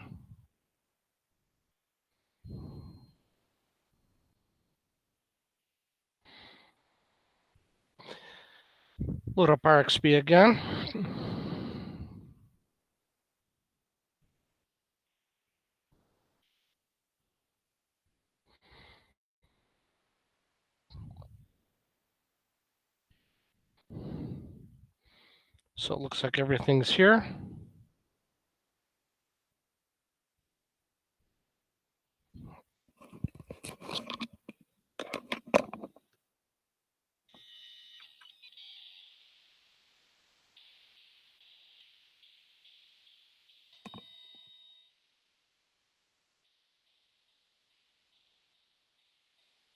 Load up RXB again. So it looks like everything's here.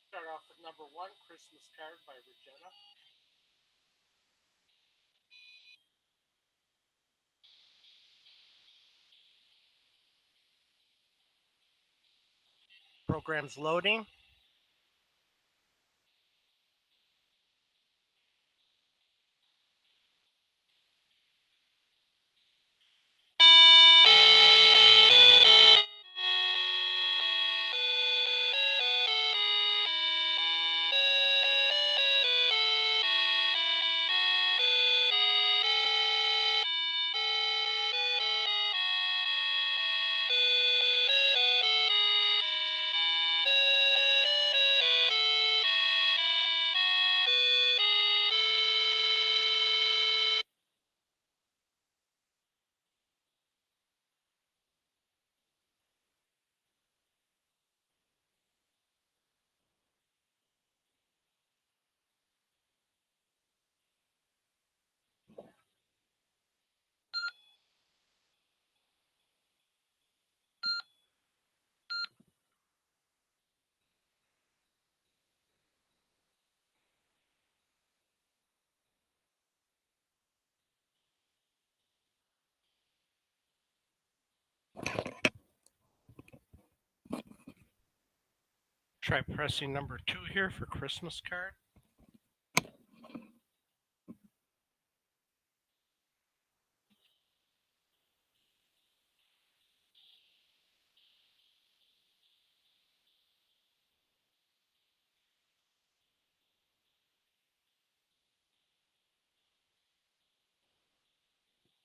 Start off with number 1, Christmas Card by Regina. Program's loading. Try pressing number 2 here for Christmas Card.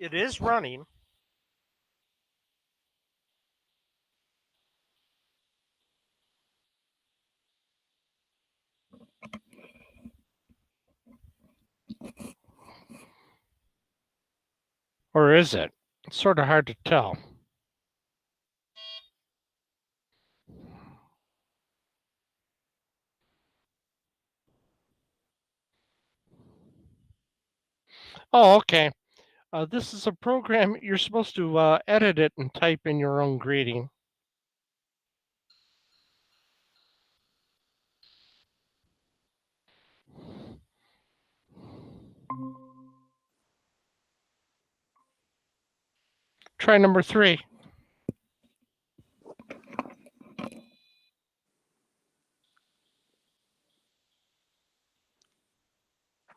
It is running. Or is it? It's sort of hard to tell. Oh, okay. This is a program, you're supposed to edit it and type in your own greeting. Try number 3.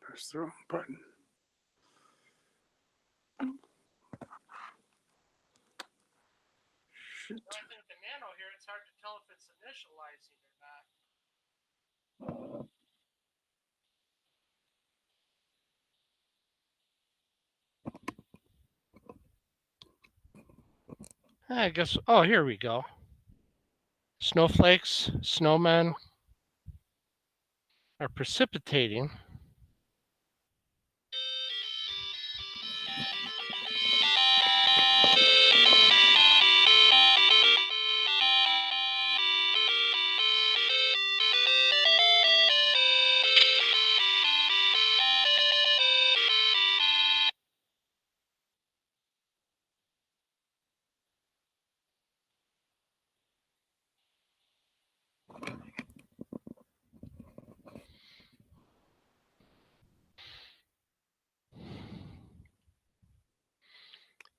Press the wrong button. Shit. With the nano here, it's hard to tell if it's initializing or not. I guess, oh, here we go. Snowflakes, snowmen are precipitating.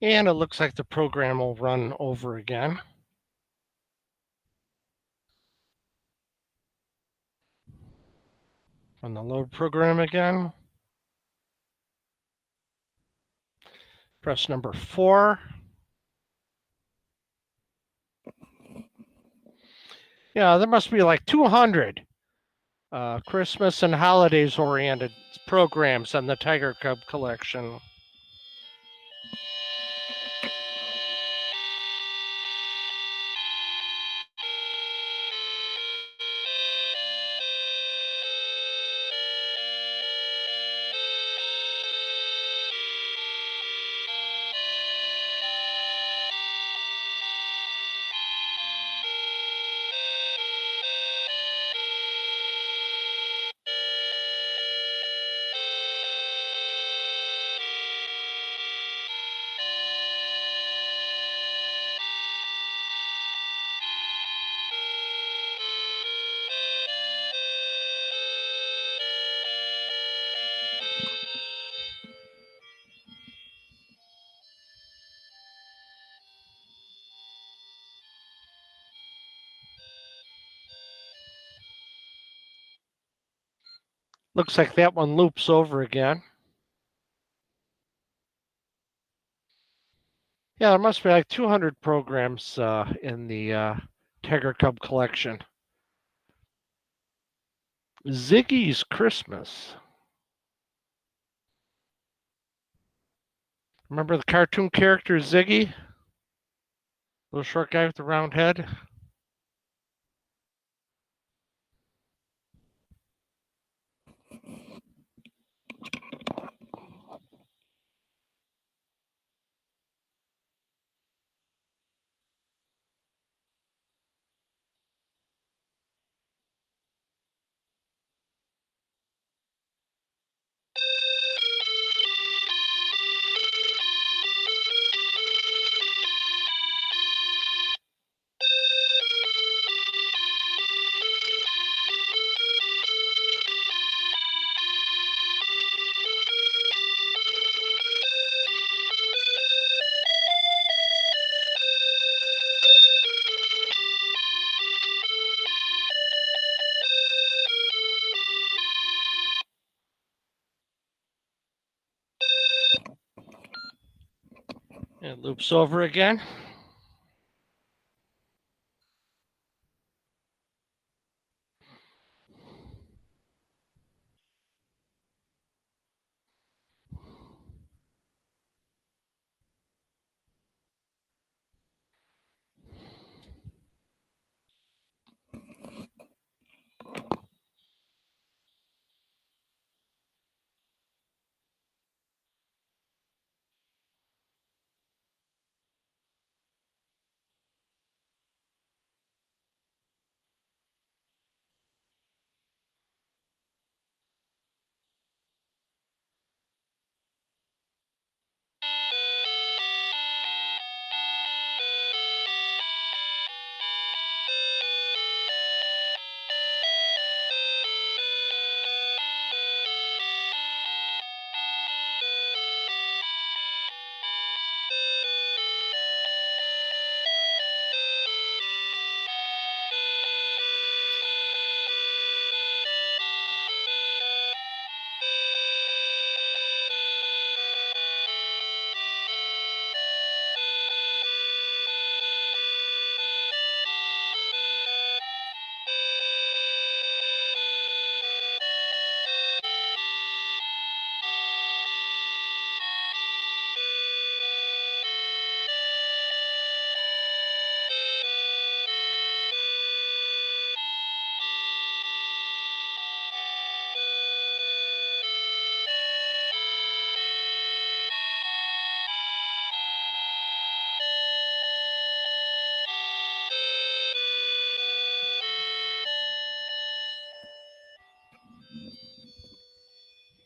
And it looks like the program will run over again. On the load program again. Press number 4. Yeah, there must be like 200 Christmas and holidays oriented programs on the Tiger Cub collection. Looks like that one loops over again. Yeah, there must be like 200 programs in the Tiger Cub collection. Ziggy's Christmas. Remember the cartoon character Ziggy? Little short guy with the round head? It loops over again.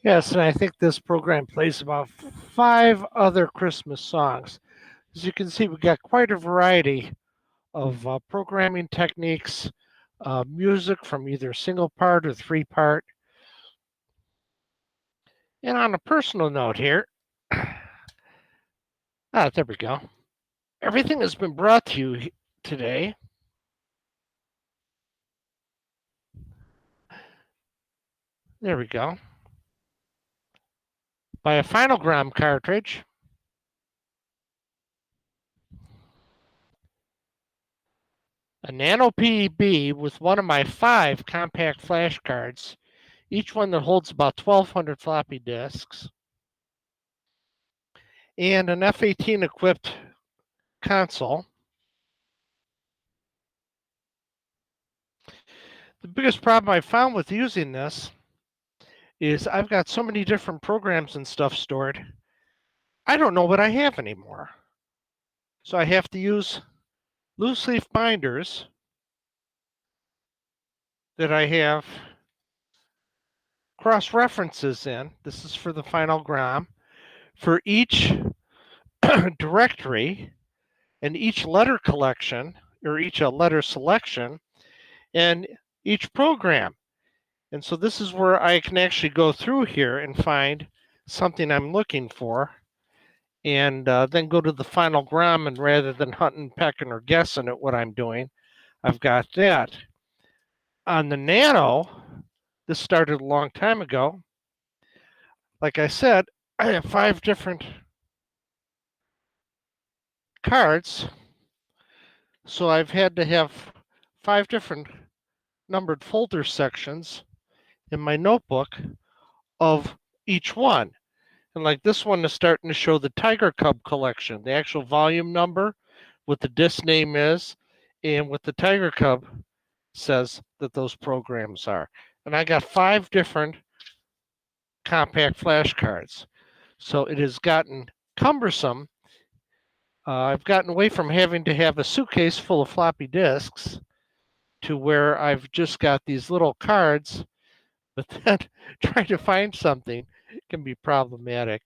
Yes, and I think this program plays about 5 other Christmas songs. As you can see, we've got quite a variety of programming techniques, music from either single part or 3-part. And on a personal note here, There we go. Everything has been brought to you today. There we go. By a Finalgram cartridge. A Nano PEB with one of my 5 compact flash cards, each one that holds about 1,200 floppy disks, and an F-18 equipped console. The biggest problem I found with using this is I've got so many different programs and stuff stored. I don't know what I have anymore. So I have to use loose leaf binders that I have cross references in. This is for the Finalgram. For each directory and each letter collection, or each letter selection, and each program. And so this is where I can actually go through here and find something I'm looking for, and then go to the Finalgram, and rather than hunting, pecking, or guessing at what I'm doing, I've got that. On the Nano, this started a long time ago. Like I said, I have 5 different cards, so I've had to have 5 different numbered folder sections in my notebook of each one. And like this one is starting to show the Tiger Cub collection, the actual volume number, what the disk name is, and what the Tiger Cub says that those programs are. And I got 5 different compact flash cards. So it has gotten cumbersome. I've gotten away from having to have a suitcase full of floppy disks to where I've just got these little cards, but then trying to find something can be problematic.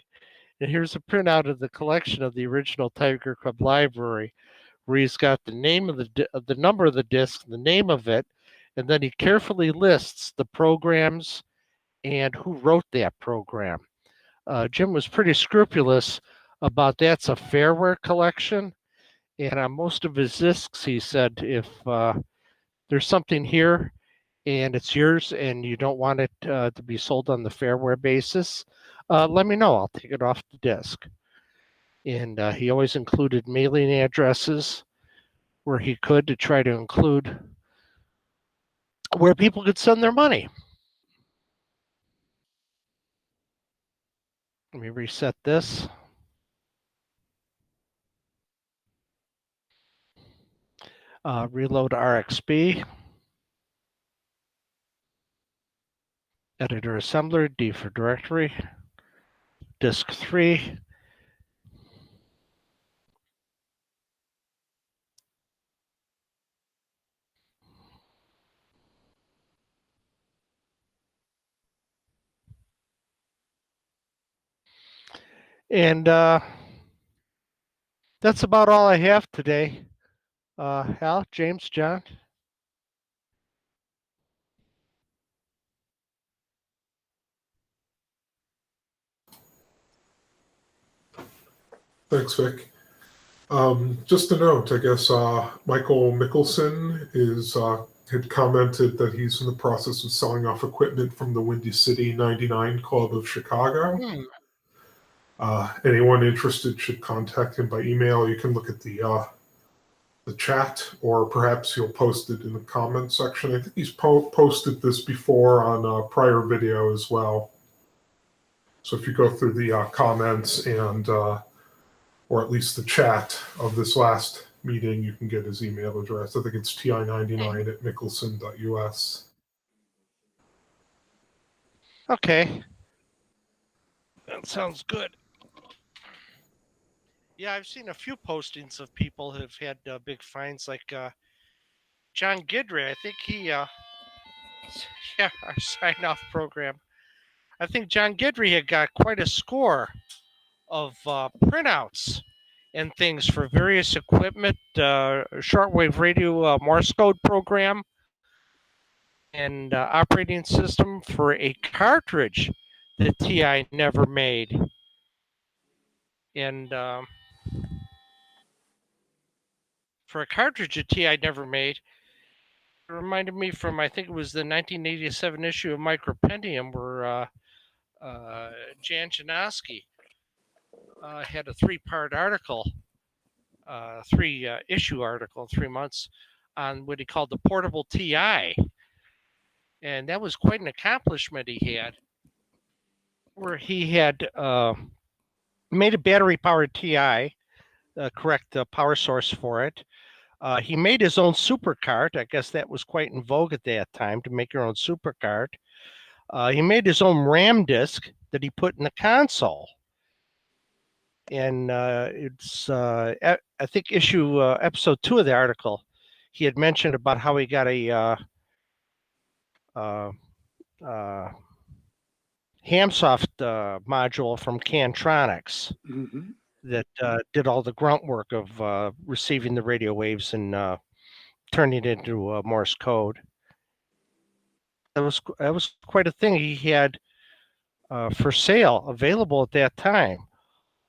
And here's a printout of the collection of the original Tiger Cub library, where he's got the name of the number of the disc, the name of it, and then he carefully lists the programs and who wrote that program. Jim was pretty scrupulous about that's a fairware collection, and on most of his discs, he said if there's something here and it's yours and you don't want it to be sold on the fairware basis, let me know. I'll take it off the disc. And he always included mailing addresses where he could, to try to include where people could send their money. Let me reset this. Reload RXB. Editor assembler, D for directory. Disk 3. And that's about all I have today. Hal, James, John? Thanks, Vic. Just a note, I guess Michael Mickelson had commented that he's in the process of selling off equipment from the Windy City 99 Club of Chicago. Anyone interested should contact him by email. You can look at the chat, or perhaps he'll post it in the comments section. I think he's posted this before on a prior video as well. So if you go through the comments and or at least the chat of this last meeting, you can get his email address. I think it's ti99@mickelson.us. Okay. That sounds good. Yeah, I've seen a few postings of people who've had big finds, like John Gidry. I think he, yeah, our sign-off program. I think John Gidry had got quite a score of printouts and things for various equipment, shortwave radio Morse code program, and operating system for a cartridge that TI never made. And for a cartridge of tea I'd never made. It reminded me from, I think it was the 1987 issue of Micropendium, where Jan Janowski had a three-part article, three-issue article, 3 months, on what he called the portable TI. And that was quite an accomplishment he had, where he had made a battery-powered TI, correct power source for it. He made his own supercard. I guess that was quite in vogue at that time, to make your own supercard. He made his own RAM disk that he put in the console. And it's, I think, episode 2 of the article, he had mentioned about how he got a Hamsoft module from Cantronics Mm-hmm. that did all the grunt work of receiving the radio waves and turning it into Morse code. That was quite a thing he had for sale, available at that time.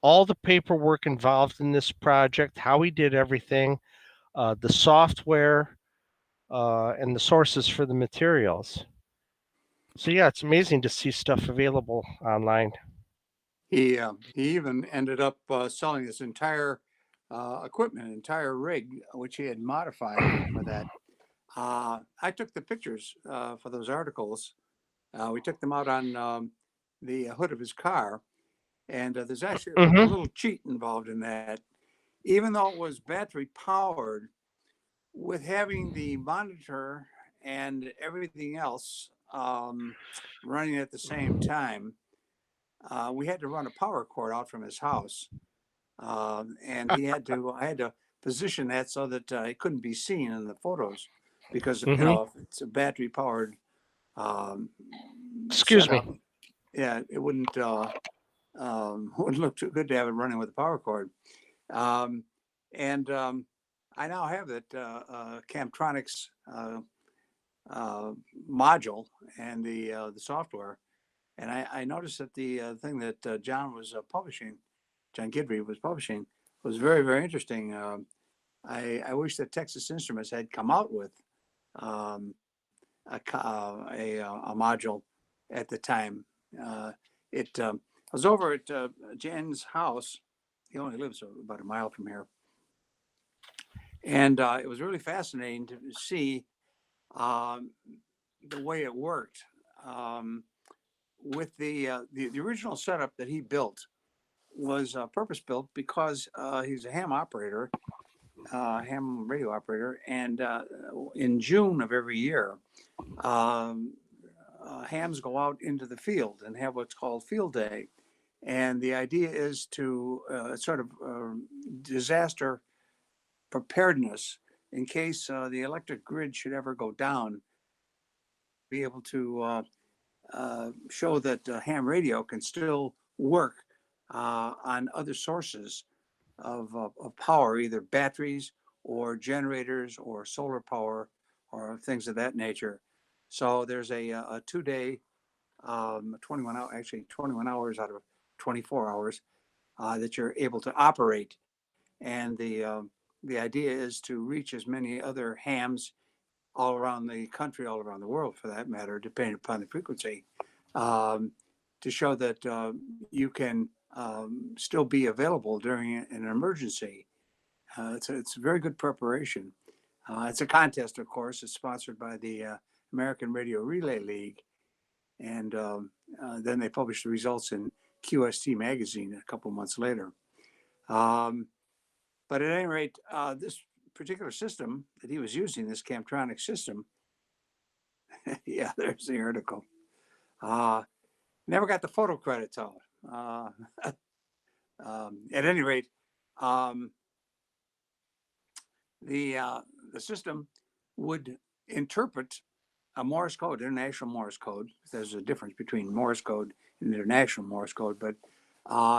All the paperwork involved in this project, how he did everything, the software, and the sources for the materials. So yeah, it's amazing to see stuff available online. He even ended up selling his entire equipment, entire rig, which he had modified for that. I took the pictures for those articles. We took them out on the hood of his car, and there's actually a Mhm. little cheat involved in that. Even though it was battery powered, with having the monitor and everything else running at the same time, we had to run a power cord out from his house, and I had to position that so that it couldn't be seen in the photos, because you know, if it's a battery powered Excuse me. setup, yeah, it wouldn't wouldn't look too good to have it running with a power cord. And I now have that Camtronics module and the software. And I noticed that the thing that John was publishing, John Gidry was publishing, was very, very interesting. I wish that Texas Instruments had come out with a module at the time. It I was over at Jan's house. He only lives about a mile from here. And it was really fascinating to see the way it worked. With the original setup that he built was purpose built because he's a ham operator, ham radio operator, and in June of every year, hams go out into the field and have what's called field day, and the idea is to sort of disaster preparedness in case the electric grid should ever go down, be able to show that ham radio can still work on other sources of power, either batteries or generators or solar power or things of that nature. So there's a 2-day, 21 hour, actually 21 hours out of 24 hours that you're able to operate. And the idea is to reach as many other hams all around the country, all around the world for that matter, depending upon the frequency, to show that you can still be available during an emergency. It's a very good preparation. It's a contest, of course. It's sponsored by the American Radio Relay League. And then they published the results in QST magazine a couple months later. But at any rate, this particular system that he was using, this Camtronic system, yeah, there's the article. Never got the photo credits out. At any rate, the system would interpret a Morse code, international Morse code. There's a difference between Morse code and international Morse code, but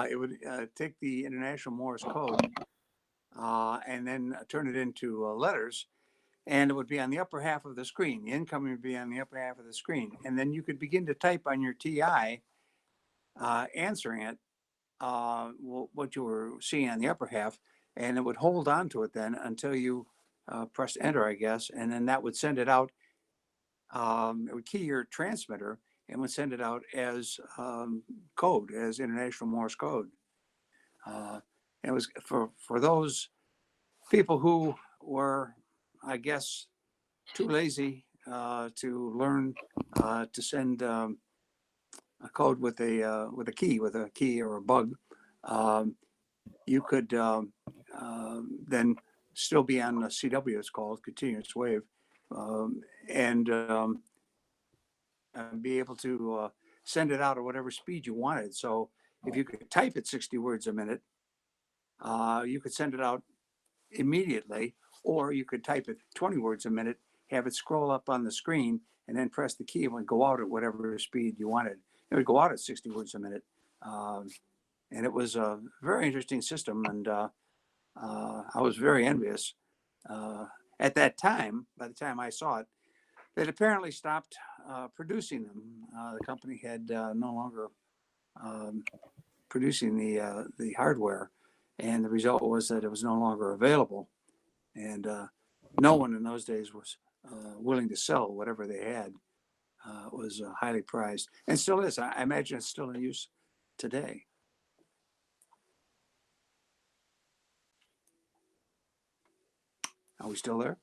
it would take the international Morse code and then turn it into letters, and it would be on the upper half of the screen. The incoming would be on the upper half of the screen, and then you could begin to type on your TI, answering it, what you were seeing on the upper half, and it would hold on to it then until you press enter, I guess, and then that would send it out. It would key your transmitter and would send it out as code, as International Morse code. It was for those people who were, I guess, too lazy to learn to send a code with a key or a bug. You could then still be on a CW, it's called continuous wave, and be able to send it out at whatever speed you wanted. So if you could type at 60 words a minute, you could send it out immediately, or you could type at 20 words a minute, have it scroll up on the screen, and then press the key and would go out at whatever speed you wanted. It would go out at 60 words a minute. And it was a very interesting system, and I was very envious. At that time, by the time I saw it, they'd apparently stopped producing them. The company had no longer producing the hardware, and the result was that it was no longer available. And no one in those days was willing to sell whatever they had. It was highly prized, and still is. I imagine it's still in use today. Are we still there?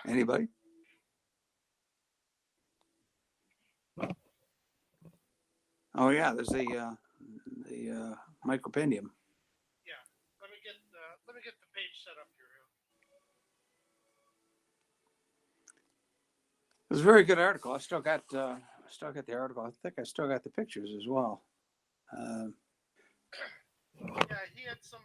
Anybody? Oh yeah, there's the micropendium. Yeah, let me get the page set up here. It was a very good article. I still got the article. I think I still got the pictures as well. Yeah, he had some.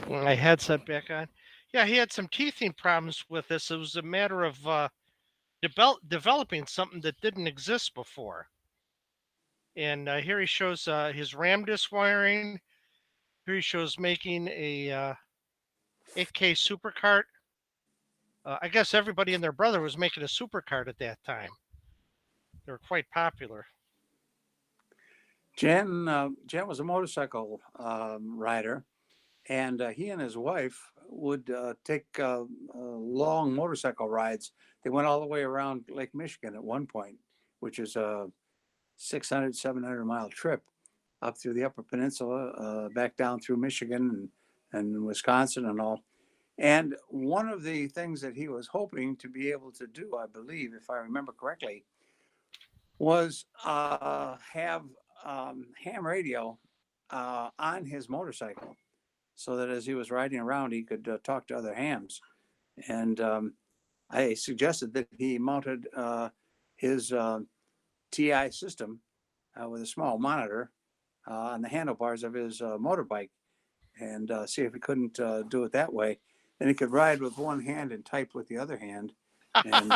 My headset back on. Yeah, he had some teething problems with this. It was a matter of developing something that didn't exist before. And here he shows his RAM disk wiring. Here he shows making a 8K supercart. I guess everybody and their brother was making a supercart at that time. They were quite popular. Jen was a motorcycle rider, and he and his wife would take long motorcycle rides. They went all the way around Lake Michigan at one point, which is a 600, 700-mile trip up through the Upper Peninsula, back down through Michigan and Wisconsin and all. And one of the things that he was hoping to be able to do, I believe, if I remember correctly, was have ham radio on his motorcycle, so that as he was riding around, he could talk to other hams. And I suggested that he mounted his TI system with a small monitor on the handlebars of his motorbike, and see if he couldn't do it that way. Then he could ride with one hand and type with the other hand. And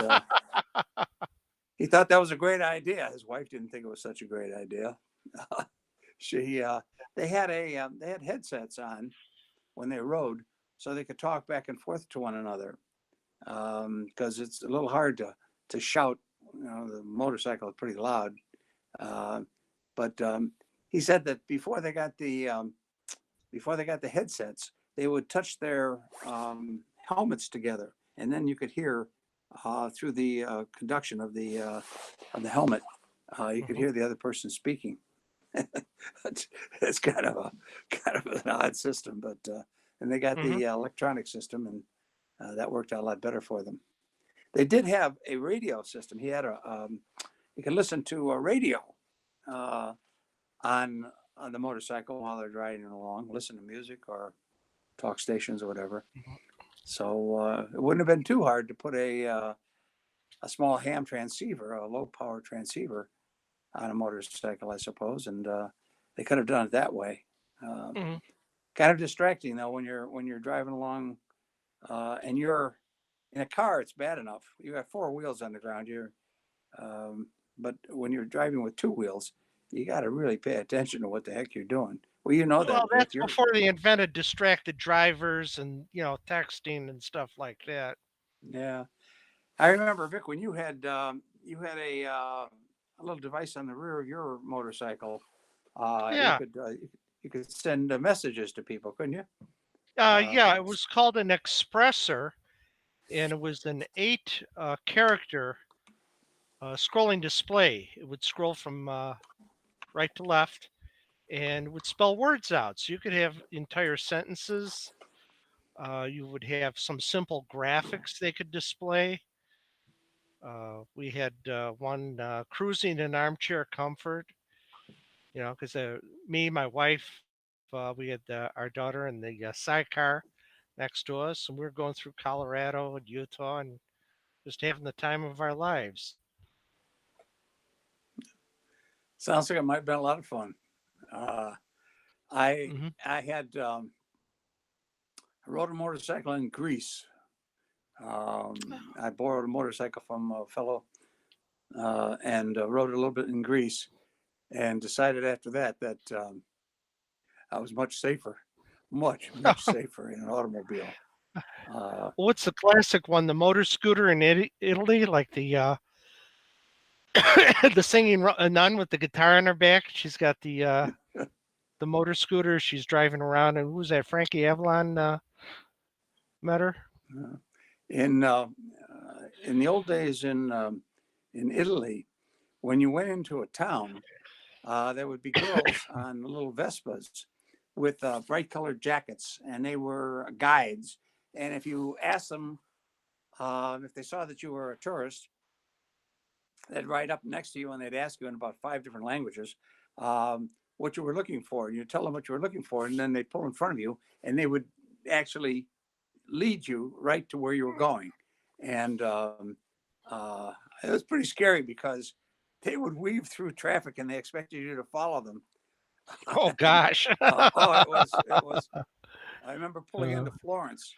he thought that was a great idea. His wife didn't think it was such a great idea. They had headsets on when they rode, so they could talk back and forth to one another. Because it's a little hard to shout. The motorcycle is pretty loud. But he said that before they got the headsets, they would touch their helmets together, and then you could hear through the conduction of the helmet. You could hear the other person speaking. It's kind of an odd system, but and they got the electronic system, and that worked out a lot better for them. They did have a radio system. He had you could listen to a radio on the motorcycle while they're driving along, listen to music or talk stations or whatever. So it wouldn't have been too hard to put a small ham transceiver, a low power transceiver, on a motorcycle, I suppose, and they could have done it that way. Kind of distracting though when you're driving along, and you're in a car. It's bad enough. You got four wheels on the ground. But when you're driving with two wheels, you got to really pay attention to what the heck you're doing. Well, Well, that's before they invented distracted drivers and texting and stuff like that. Yeah, I remember, Vic, when you had a little device on the rear of your motorcycle. Yeah. You could send messages to people, couldn't you? Yeah, it was called an expressor, and it was an 8 character scrolling display. It would scroll from right to left and would spell words out. So you could have entire sentences. You would have some simple graphics they could display. We had one cruising in armchair comfort, because me, my wife, we had our daughter in the sidecar next to us, and we were going through Colorado and Utah and just having the time of our lives. Sounds like it might have been a lot of fun. I Mhm. I rode a motorcycle in Greece. I borrowed a motorcycle from a fellow and rode a little bit in Greece, and decided after that I was much safer, much safer in an automobile. What's the classic one? The motor scooter in Italy, like the the singing nun with the guitar on her back. She's got the motor scooter. She's driving around, and who's that? Frankie Avalon met her. In the old days in Italy, when you went into a town, there would be girls on little Vespas with bright colored jackets, and they were guides. And if you asked them if they saw that you were a tourist, they'd ride up next to you and they'd ask you in about 5 different languages what you were looking for. You tell them what you were looking for, and then they pull in front of you, and they would actually lead you right to where you were going. And it was pretty scary because they would weave through traffic and they expected you to follow them. Oh gosh. It was. I remember pulling into Florence,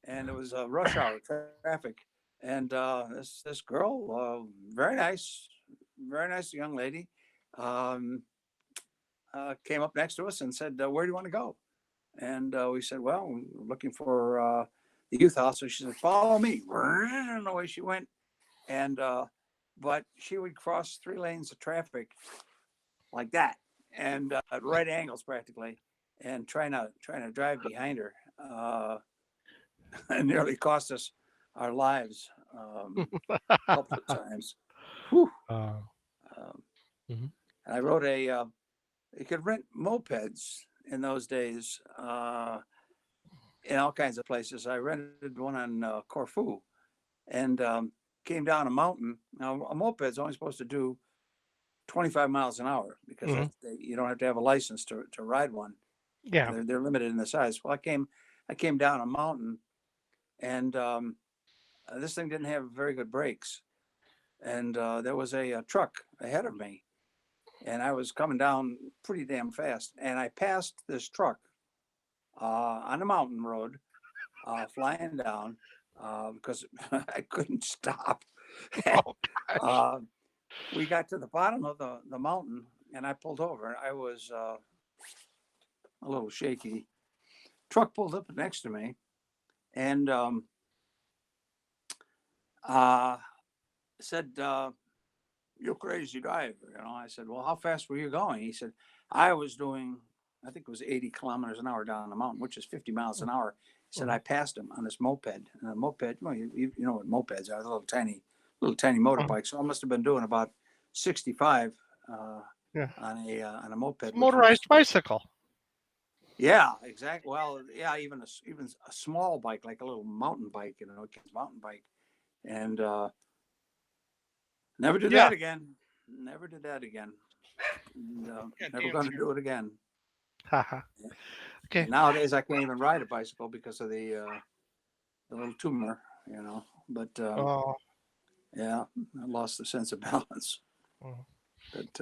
and it was rush hour traffic, and this girl, very nice young lady, came up next to us and said, "Where do you want to go?" And we said, "Well, we're looking for the youth house." So she said, "Follow me." And away she went, and but she would cross 3 lanes of traffic like that, and at right angles practically, and trying to drive behind her. It nearly cost us our lives a couple of times. Whew. Mhm. I wrote you could rent mopeds in those days in all kinds of places. I rented one on Corfu, and came down a mountain. Now, a moped's only supposed to do 25 miles an hour because you don't have to have a license to ride one. Yeah. They're limited in the size. Well, I came down a mountain, and this thing didn't have very good brakes, and there was a truck ahead of me, and I was coming down pretty damn fast, and I passed this truck on a mountain road, flying down because I couldn't stop. We got to the bottom of the mountain, and I pulled over. I was a little shaky. Truck pulled up next to me, and said, "You're crazy driver." I said, "Well, how fast were you going?" He said, "I was doing, I think it was 80 kilometers an hour down the mountain, which is 50 miles an hour." He said, "I passed him on this moped." And a moped, well, you know what mopeds are, little tiny motorbikes. So I must have been doing about 65 Yeah. on a moped. Motorized bicycle. Yeah, exactly. Well, yeah, even a small bike, like a little mountain bike, a kid's mountain bike, and never did that again. Never did that again. And, never going to do it again. Okay. And nowadays, I can't even ride a bicycle because of the little tumor, But yeah, I lost the sense of balance. But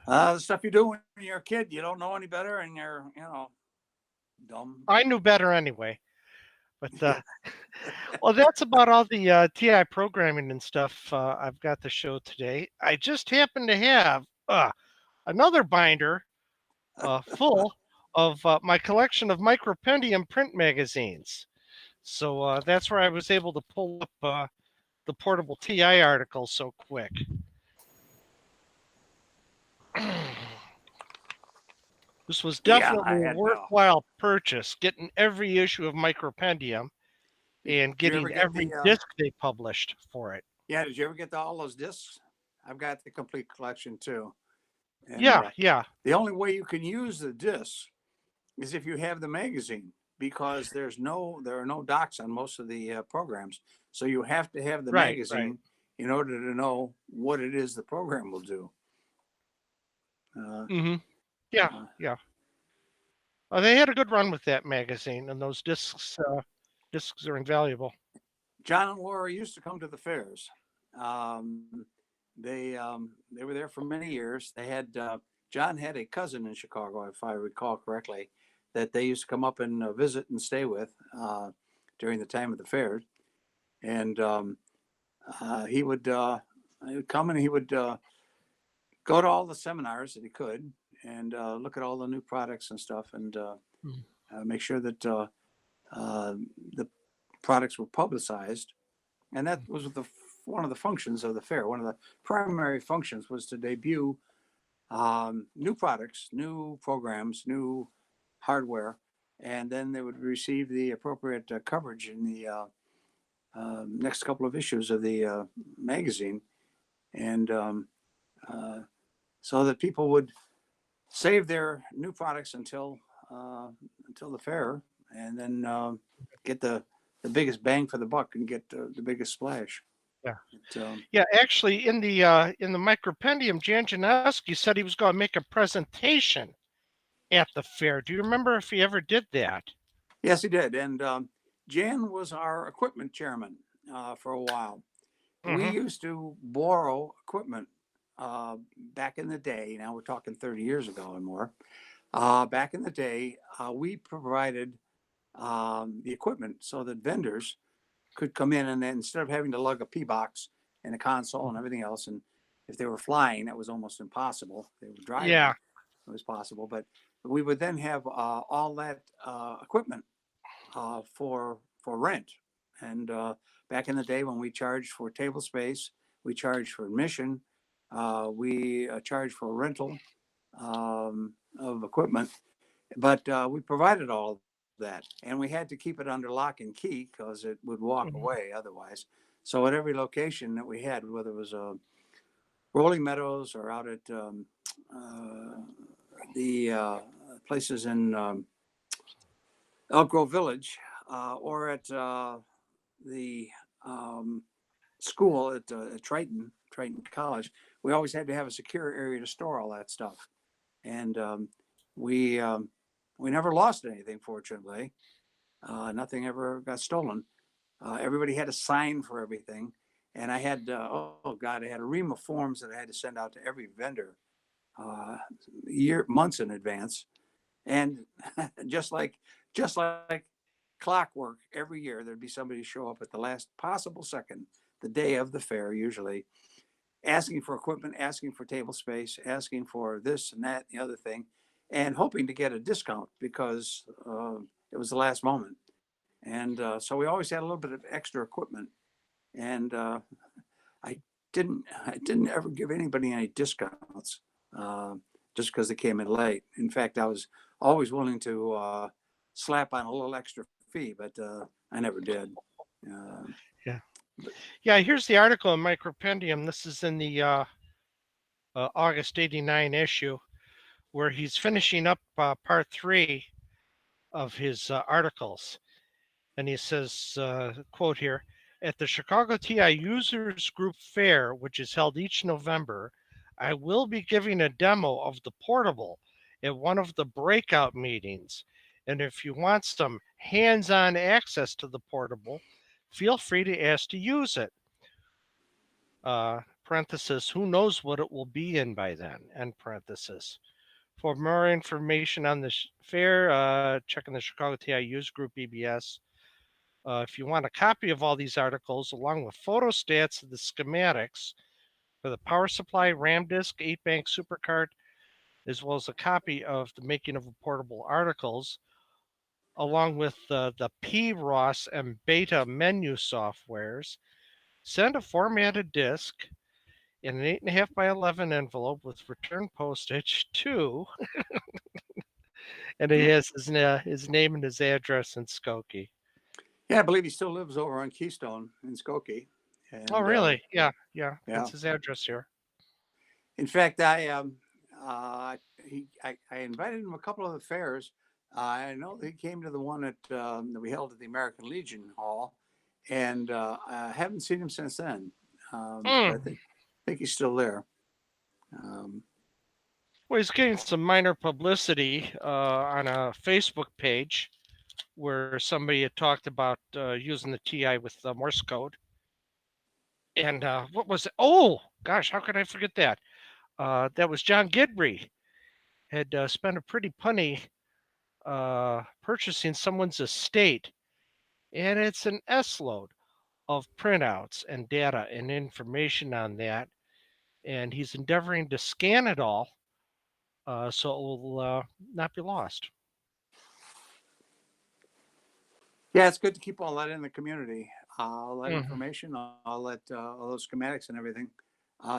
the stuff you do when you're a kid, you don't know any better, and you're, dumb. I knew better anyway. But well, that's about all the TI programming and stuff I've got to show today. I just happen to have another binder full of my collection of micropendium print magazines. So that's where I was able to pull up the portable TI article so quick. This was Yeah, definitely I a had. worthwhile purchase, getting every issue of Micropendium and Did you ever getting get every the? disc they published for it. Yeah, did you ever get all those discs? I've got the complete collection too. And Yeah. the only way you can use the discs is if you have the magazine, because there are no docs on most of the programs. So you have to have the Right. magazine in order to know what it is the program will do. Mm-hmm. Yeah. They had a good run with that magazine, and those discs. Discs are invaluable. John and Laura used to come to the fairs. They were there for many years. They had John had a cousin in Chicago, if I recall correctly, that they used to come up and visit and stay with during the time of the fairs. And he would come and he would go to all the seminars that he could and look at all the new products and stuff, and make sure that the products were publicized. And that was one of the functions of the fair. One of the primary functions was to debut new products, new programs, new hardware, and then they would receive the appropriate coverage in the next couple of issues of the magazine, and so that people would save their new products until the fair, and then get the biggest bang for the buck and get the biggest splash. Yeah, actually, in the Micropendium, Jan Janowski said he was going to make a presentation at the fair. Do you remember if he ever did that? Yes, he did. And Jan was our equipment chairman for a while. We used to borrow equipment back in the day. Now we're talking 30 years ago and more. Back in the day, we provided the equipment so that vendors could come in, and then instead of having to lug a P box and a console and everything else, and if they were flying, that was almost impossible. They were driving, Yeah. it was possible, but we would then have all that equipment for rent. And back in the day when we charged for table space, we charged for admission, we charged for rental of equipment, but we provided all of that, and we had to keep it under lock and key because it would walk away otherwise. So at every location that we had, whether it was Rolling Meadows or out at the places in Elk Grove Village, or at the school at Triton College, we always had to have a secure area to store all that stuff. And we never lost anything, fortunately. Nothing ever got stolen. Everybody had a sign for everything. And I had, I had a ream of forms that I had to send out to every vendor months in advance. And just like clockwork, every year there'd be somebody show up at the last possible second, the day of the fair, usually, asking for equipment, asking for table space, asking for this and that, and the other thing, and hoping to get a discount because it was the last moment. And so we always had a little bit of extra equipment. And I didn't ever give anybody any discounts just because they came in late. In fact, I was always willing to slap on a little extra fee, but I never did. Yeah, here's the article in Micropendium. This is in the August '89 issue, where he's finishing up part 3 of his articles. And he says, quote here, at the Chicago TI Users Group Fair, which is held each November, I will be giving a demo of the portable at one of the breakout meetings. And if you want some hands-on access to the portable, feel free to ask to use it. Parenthesis, who knows what it will be in by then, end parenthesis. For more information on the fair, check in the Chicago TI Users Group BBS. If you want a copy of all these articles, along with photostats of the schematics for the power supply, RAM disk, 8-bank supercard, as well as a copy of the making of a portable articles, along with the PROS and beta menu softwares, send a formatted disk in an 8.5 by 11 envelope with return postage to And he has his name and his address in Skokie. Yeah, I believe he still lives over on Keystone in Skokie. And, Oh, really? Yeah. yeah. That's his address here. In fact, I invited him to a couple of the fairs. I know he came to the one that we held at the American Legion Hall, and I haven't seen him since then. But I think he's still there. Well, he's getting some minor publicity on a Facebook page where somebody had talked about using the TI with the Morse code. And what was it? Oh, gosh, how could I forget that? That was John Gidry had spent a pretty penny purchasing someone's estate. And it's an S-load of printouts and data and information on that. And he's endeavoring to scan it all so it will not be lost. Yeah, it's good to keep all that in the community. All that information, all those schematics and everything.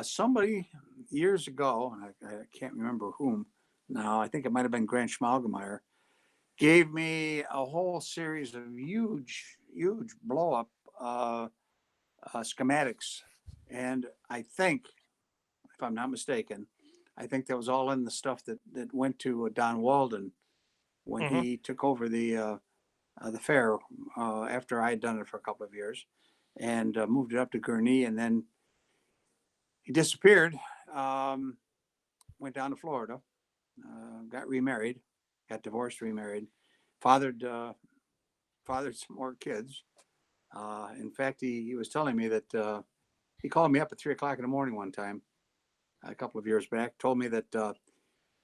Somebody years ago, and I can't remember whom now, I think it might have been Grant Schmalgemeyer, gave me a whole series of huge blow up schematics. And I think, if I'm not mistaken, I think that was all in the stuff that went to Don Walden when he took over the fair after I had done it for a couple of years, and moved it up to Gurnee, and then he disappeared. Went down to Florida, got remarried, got divorced, remarried, fathered some more kids. In fact, he was telling me that he called me up at 3:00 in the morning one time, a couple of years back, told me that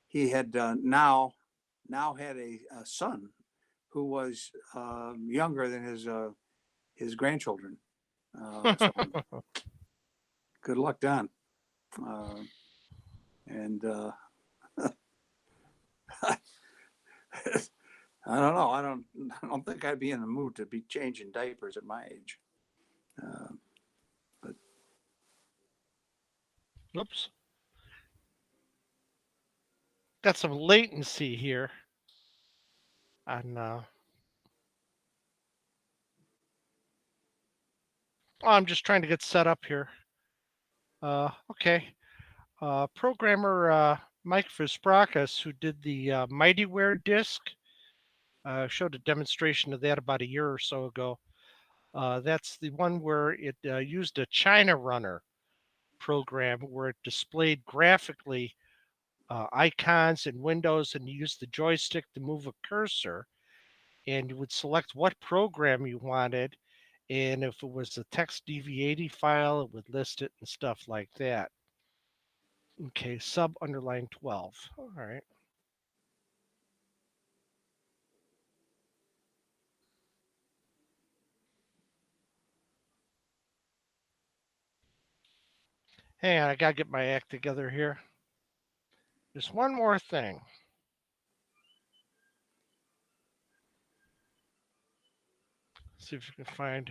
he had now had a son who was younger than his grandchildren. So good luck, Don. And I don't know. I don't think I'd be in the mood to be changing diapers at my age. But Oops. Got some latency here on I'm just trying to get set up here. Okay. Programmer Mike Visprakis, who did the MightyWare disk, showed a demonstration of that about a year or so ago. That's the one where it used a China runner program where it displayed graphically icons and windows, and you used the joystick to move a cursor, and you would select what program you wanted. And if it was a text DV80 file, it would list it and stuff like that. Okay, sub underline 12. All right. Hang on, I gotta get my act together here. Just one more thing. See if you can find.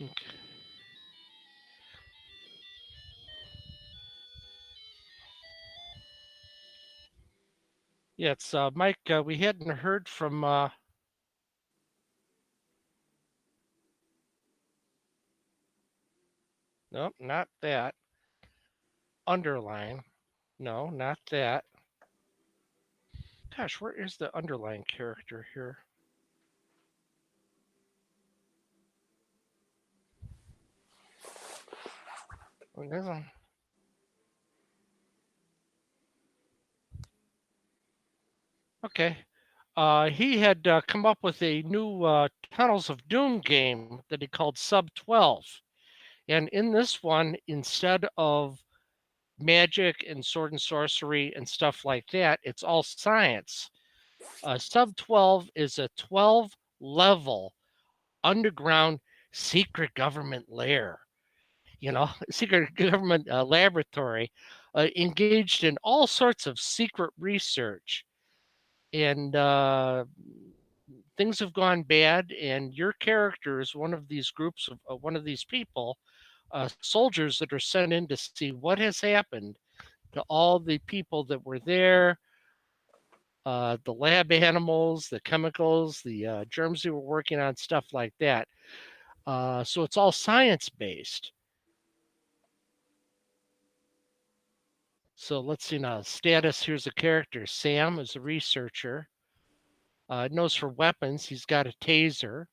Okay. Yeah, it's Mike. We hadn't heard from. Nope, not that. Underline. No, not that. Gosh, where is the underline character here? Oh, there's one. Okay. He had come up with a new Tunnels of Doom game that he called Sub 12. And in this one, instead of magic and sword and sorcery and stuff like that, it's all science. Sub 12 is a 12 level underground secret government lair, secret government laboratory engaged in all sorts of secret research. And things have gone bad, and your character is one of these groups of one of these people, soldiers that are sent in to see what has happened to all the people that were there, the lab animals, the chemicals, the germs they were working on, stuff like that. So it's all science based. So let's see now. Status, here's a character. Sam is a researcher. Knows for weapons, he's got a taser.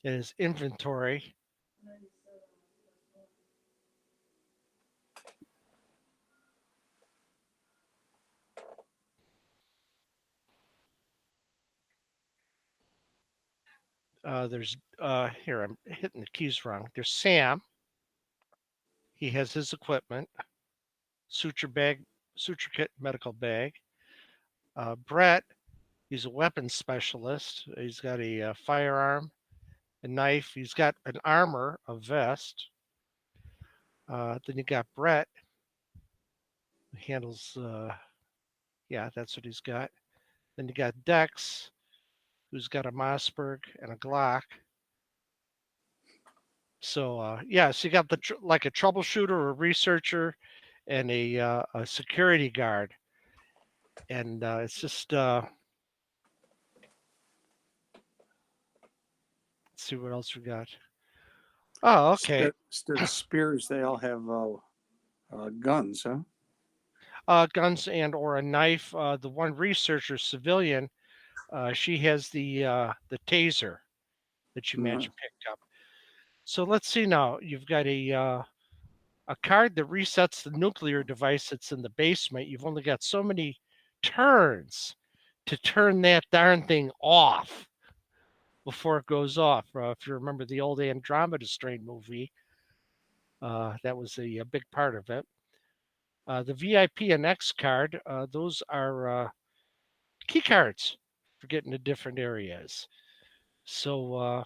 In his inventory. There's here, I'm hitting the keys wrong. There's Sam. He has his equipment, suture bag, suture kit, medical bag. Brett, he's a weapons specialist. He's got a firearm, a knife. He's got an armor, a vest. Then you got Brett, who handles, yeah, that's what he's got. Then you got Dex, who's got a Mossberg and a Glock. So yeah, so you got the like a troubleshooter, a researcher, and a security guard, and it's just let's see what else we got. Oh, okay. Instead of spears, they all have guns, huh? Guns and or a knife. The one researcher, civilian, she has the taser that you magic picked up. So let's see now. You've got a card that resets the nuclear device that's in the basement. You've only got so many turns to turn that darn thing off before it goes off. If you remember the old Andromeda Strain movie, that was a big part of it. The VIP and X card, those are key cards for getting to different areas. So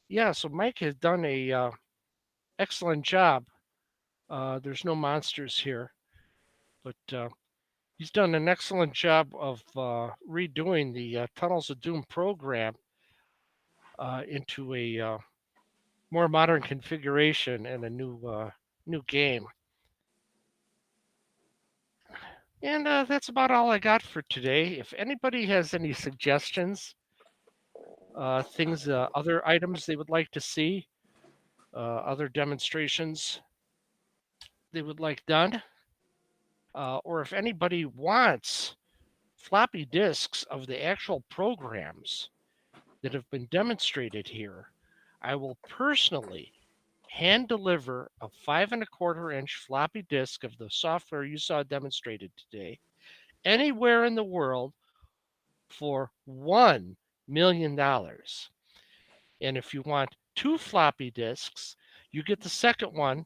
yeah, so Mike has done a excellent job. There's no monsters here, but he's done an excellent job of redoing the Tunnels of Doom program into a more modern configuration and a new game. And that's about all I got for today. If anybody has any suggestions, things, other items they would like to see, other demonstrations they would like done, or if anybody wants floppy disks of the actual programs that have been demonstrated here, I will personally hand deliver a 5 1/4 inch floppy disk of the software you saw demonstrated today anywhere in the world for $1 million. And if you want 2 floppy disks, you get the second one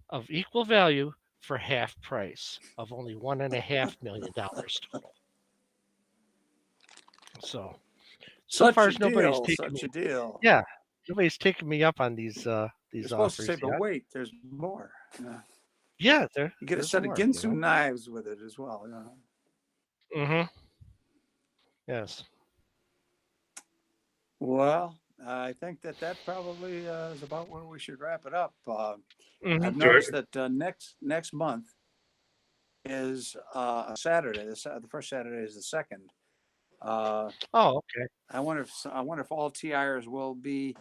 of equal value for half price of only $1.5 million total. So far nobody's taken such a deal. Yeah, nobody's taken me up on these You're supposed to offers say, but yet. wait, there's more. Yeah, You get a set of Ginsu knives with it as well. Mm-hmm. Yes. Well, I think that probably is about where we should wrap it up. I've Mhm. noticed that next month is a Saturday. The first Saturday is the second. Oh, okay. I wonder if all TIers will be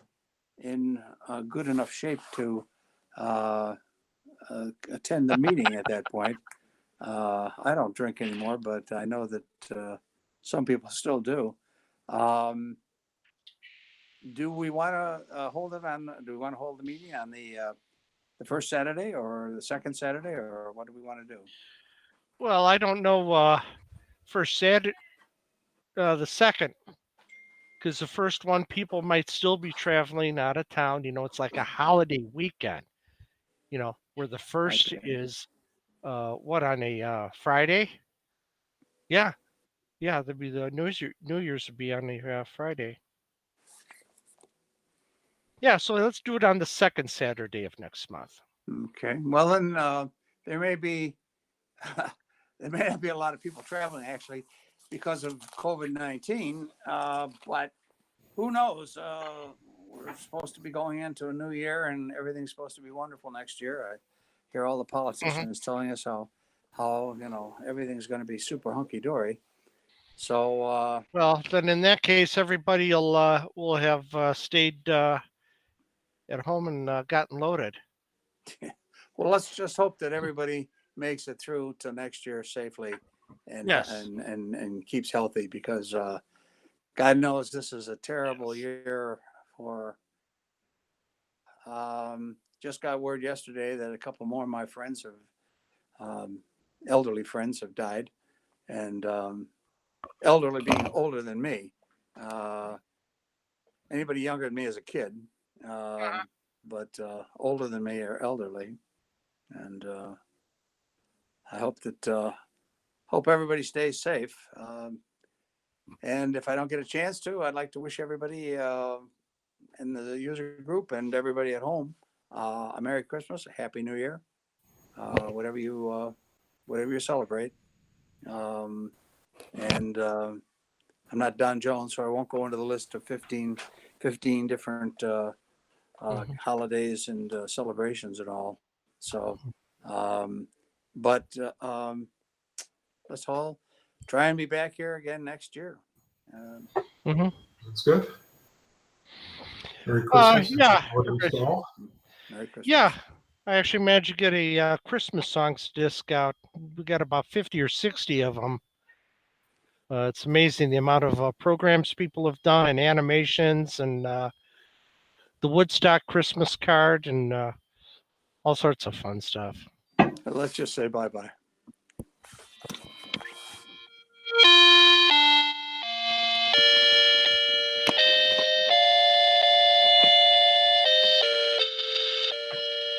in good enough shape to attend the meeting at that point. I don't drink anymore, but I know that some people still do. Do we want to hold it on? Do we want to hold the meeting on the first Saturday or the second Saturday, or what do we want to do? Well, I don't know. For Saturday, the second, because the first one, people might still be traveling out of town. It's like a holiday weekend. Where the first is what, on a Friday? Yeah, there'd be the New Year's would be on a Friday. Yeah, so let's do it on the second Saturday of next month. Okay. Well, then there may be there may not be a lot of people traveling. Actually, because of COVID-19. But who knows? We're supposed to be going into a new year, and everything's supposed to be wonderful next year. I hear all the politicians telling us how everything's going to be super hunky dory. So Well, then in that case, everybody will have stayed at home and gotten loaded. well, let's just hope that everybody makes it through to next year safely, and Yes. and keeps healthy, because God knows this is a terrible year for. Just got word yesterday that a couple more of my friends have, elderly friends, have died, and elderly being older than me. Anybody younger than me is a kid, but older than me are elderly, and I hope that hope everybody stays safe. And if I don't get a chance to, I'd like to wish everybody in the user group and everybody at home a Merry Christmas, a Happy New Year, whatever you celebrate. And I'm not Don Jones, so I won't go into the list of 15 different holidays and celebrations and all. So, but let's all try and be back here again next year. That's good. Merry Christmas. Yeah. Holidays to all. Merry Christmas. Yeah. I actually managed to get a Christmas songs disc out. We got about 50 or 60 of them. It's amazing the amount of programs people have done and animations and the Woodstock Christmas card and all sorts of fun stuff. Let's just say bye-bye.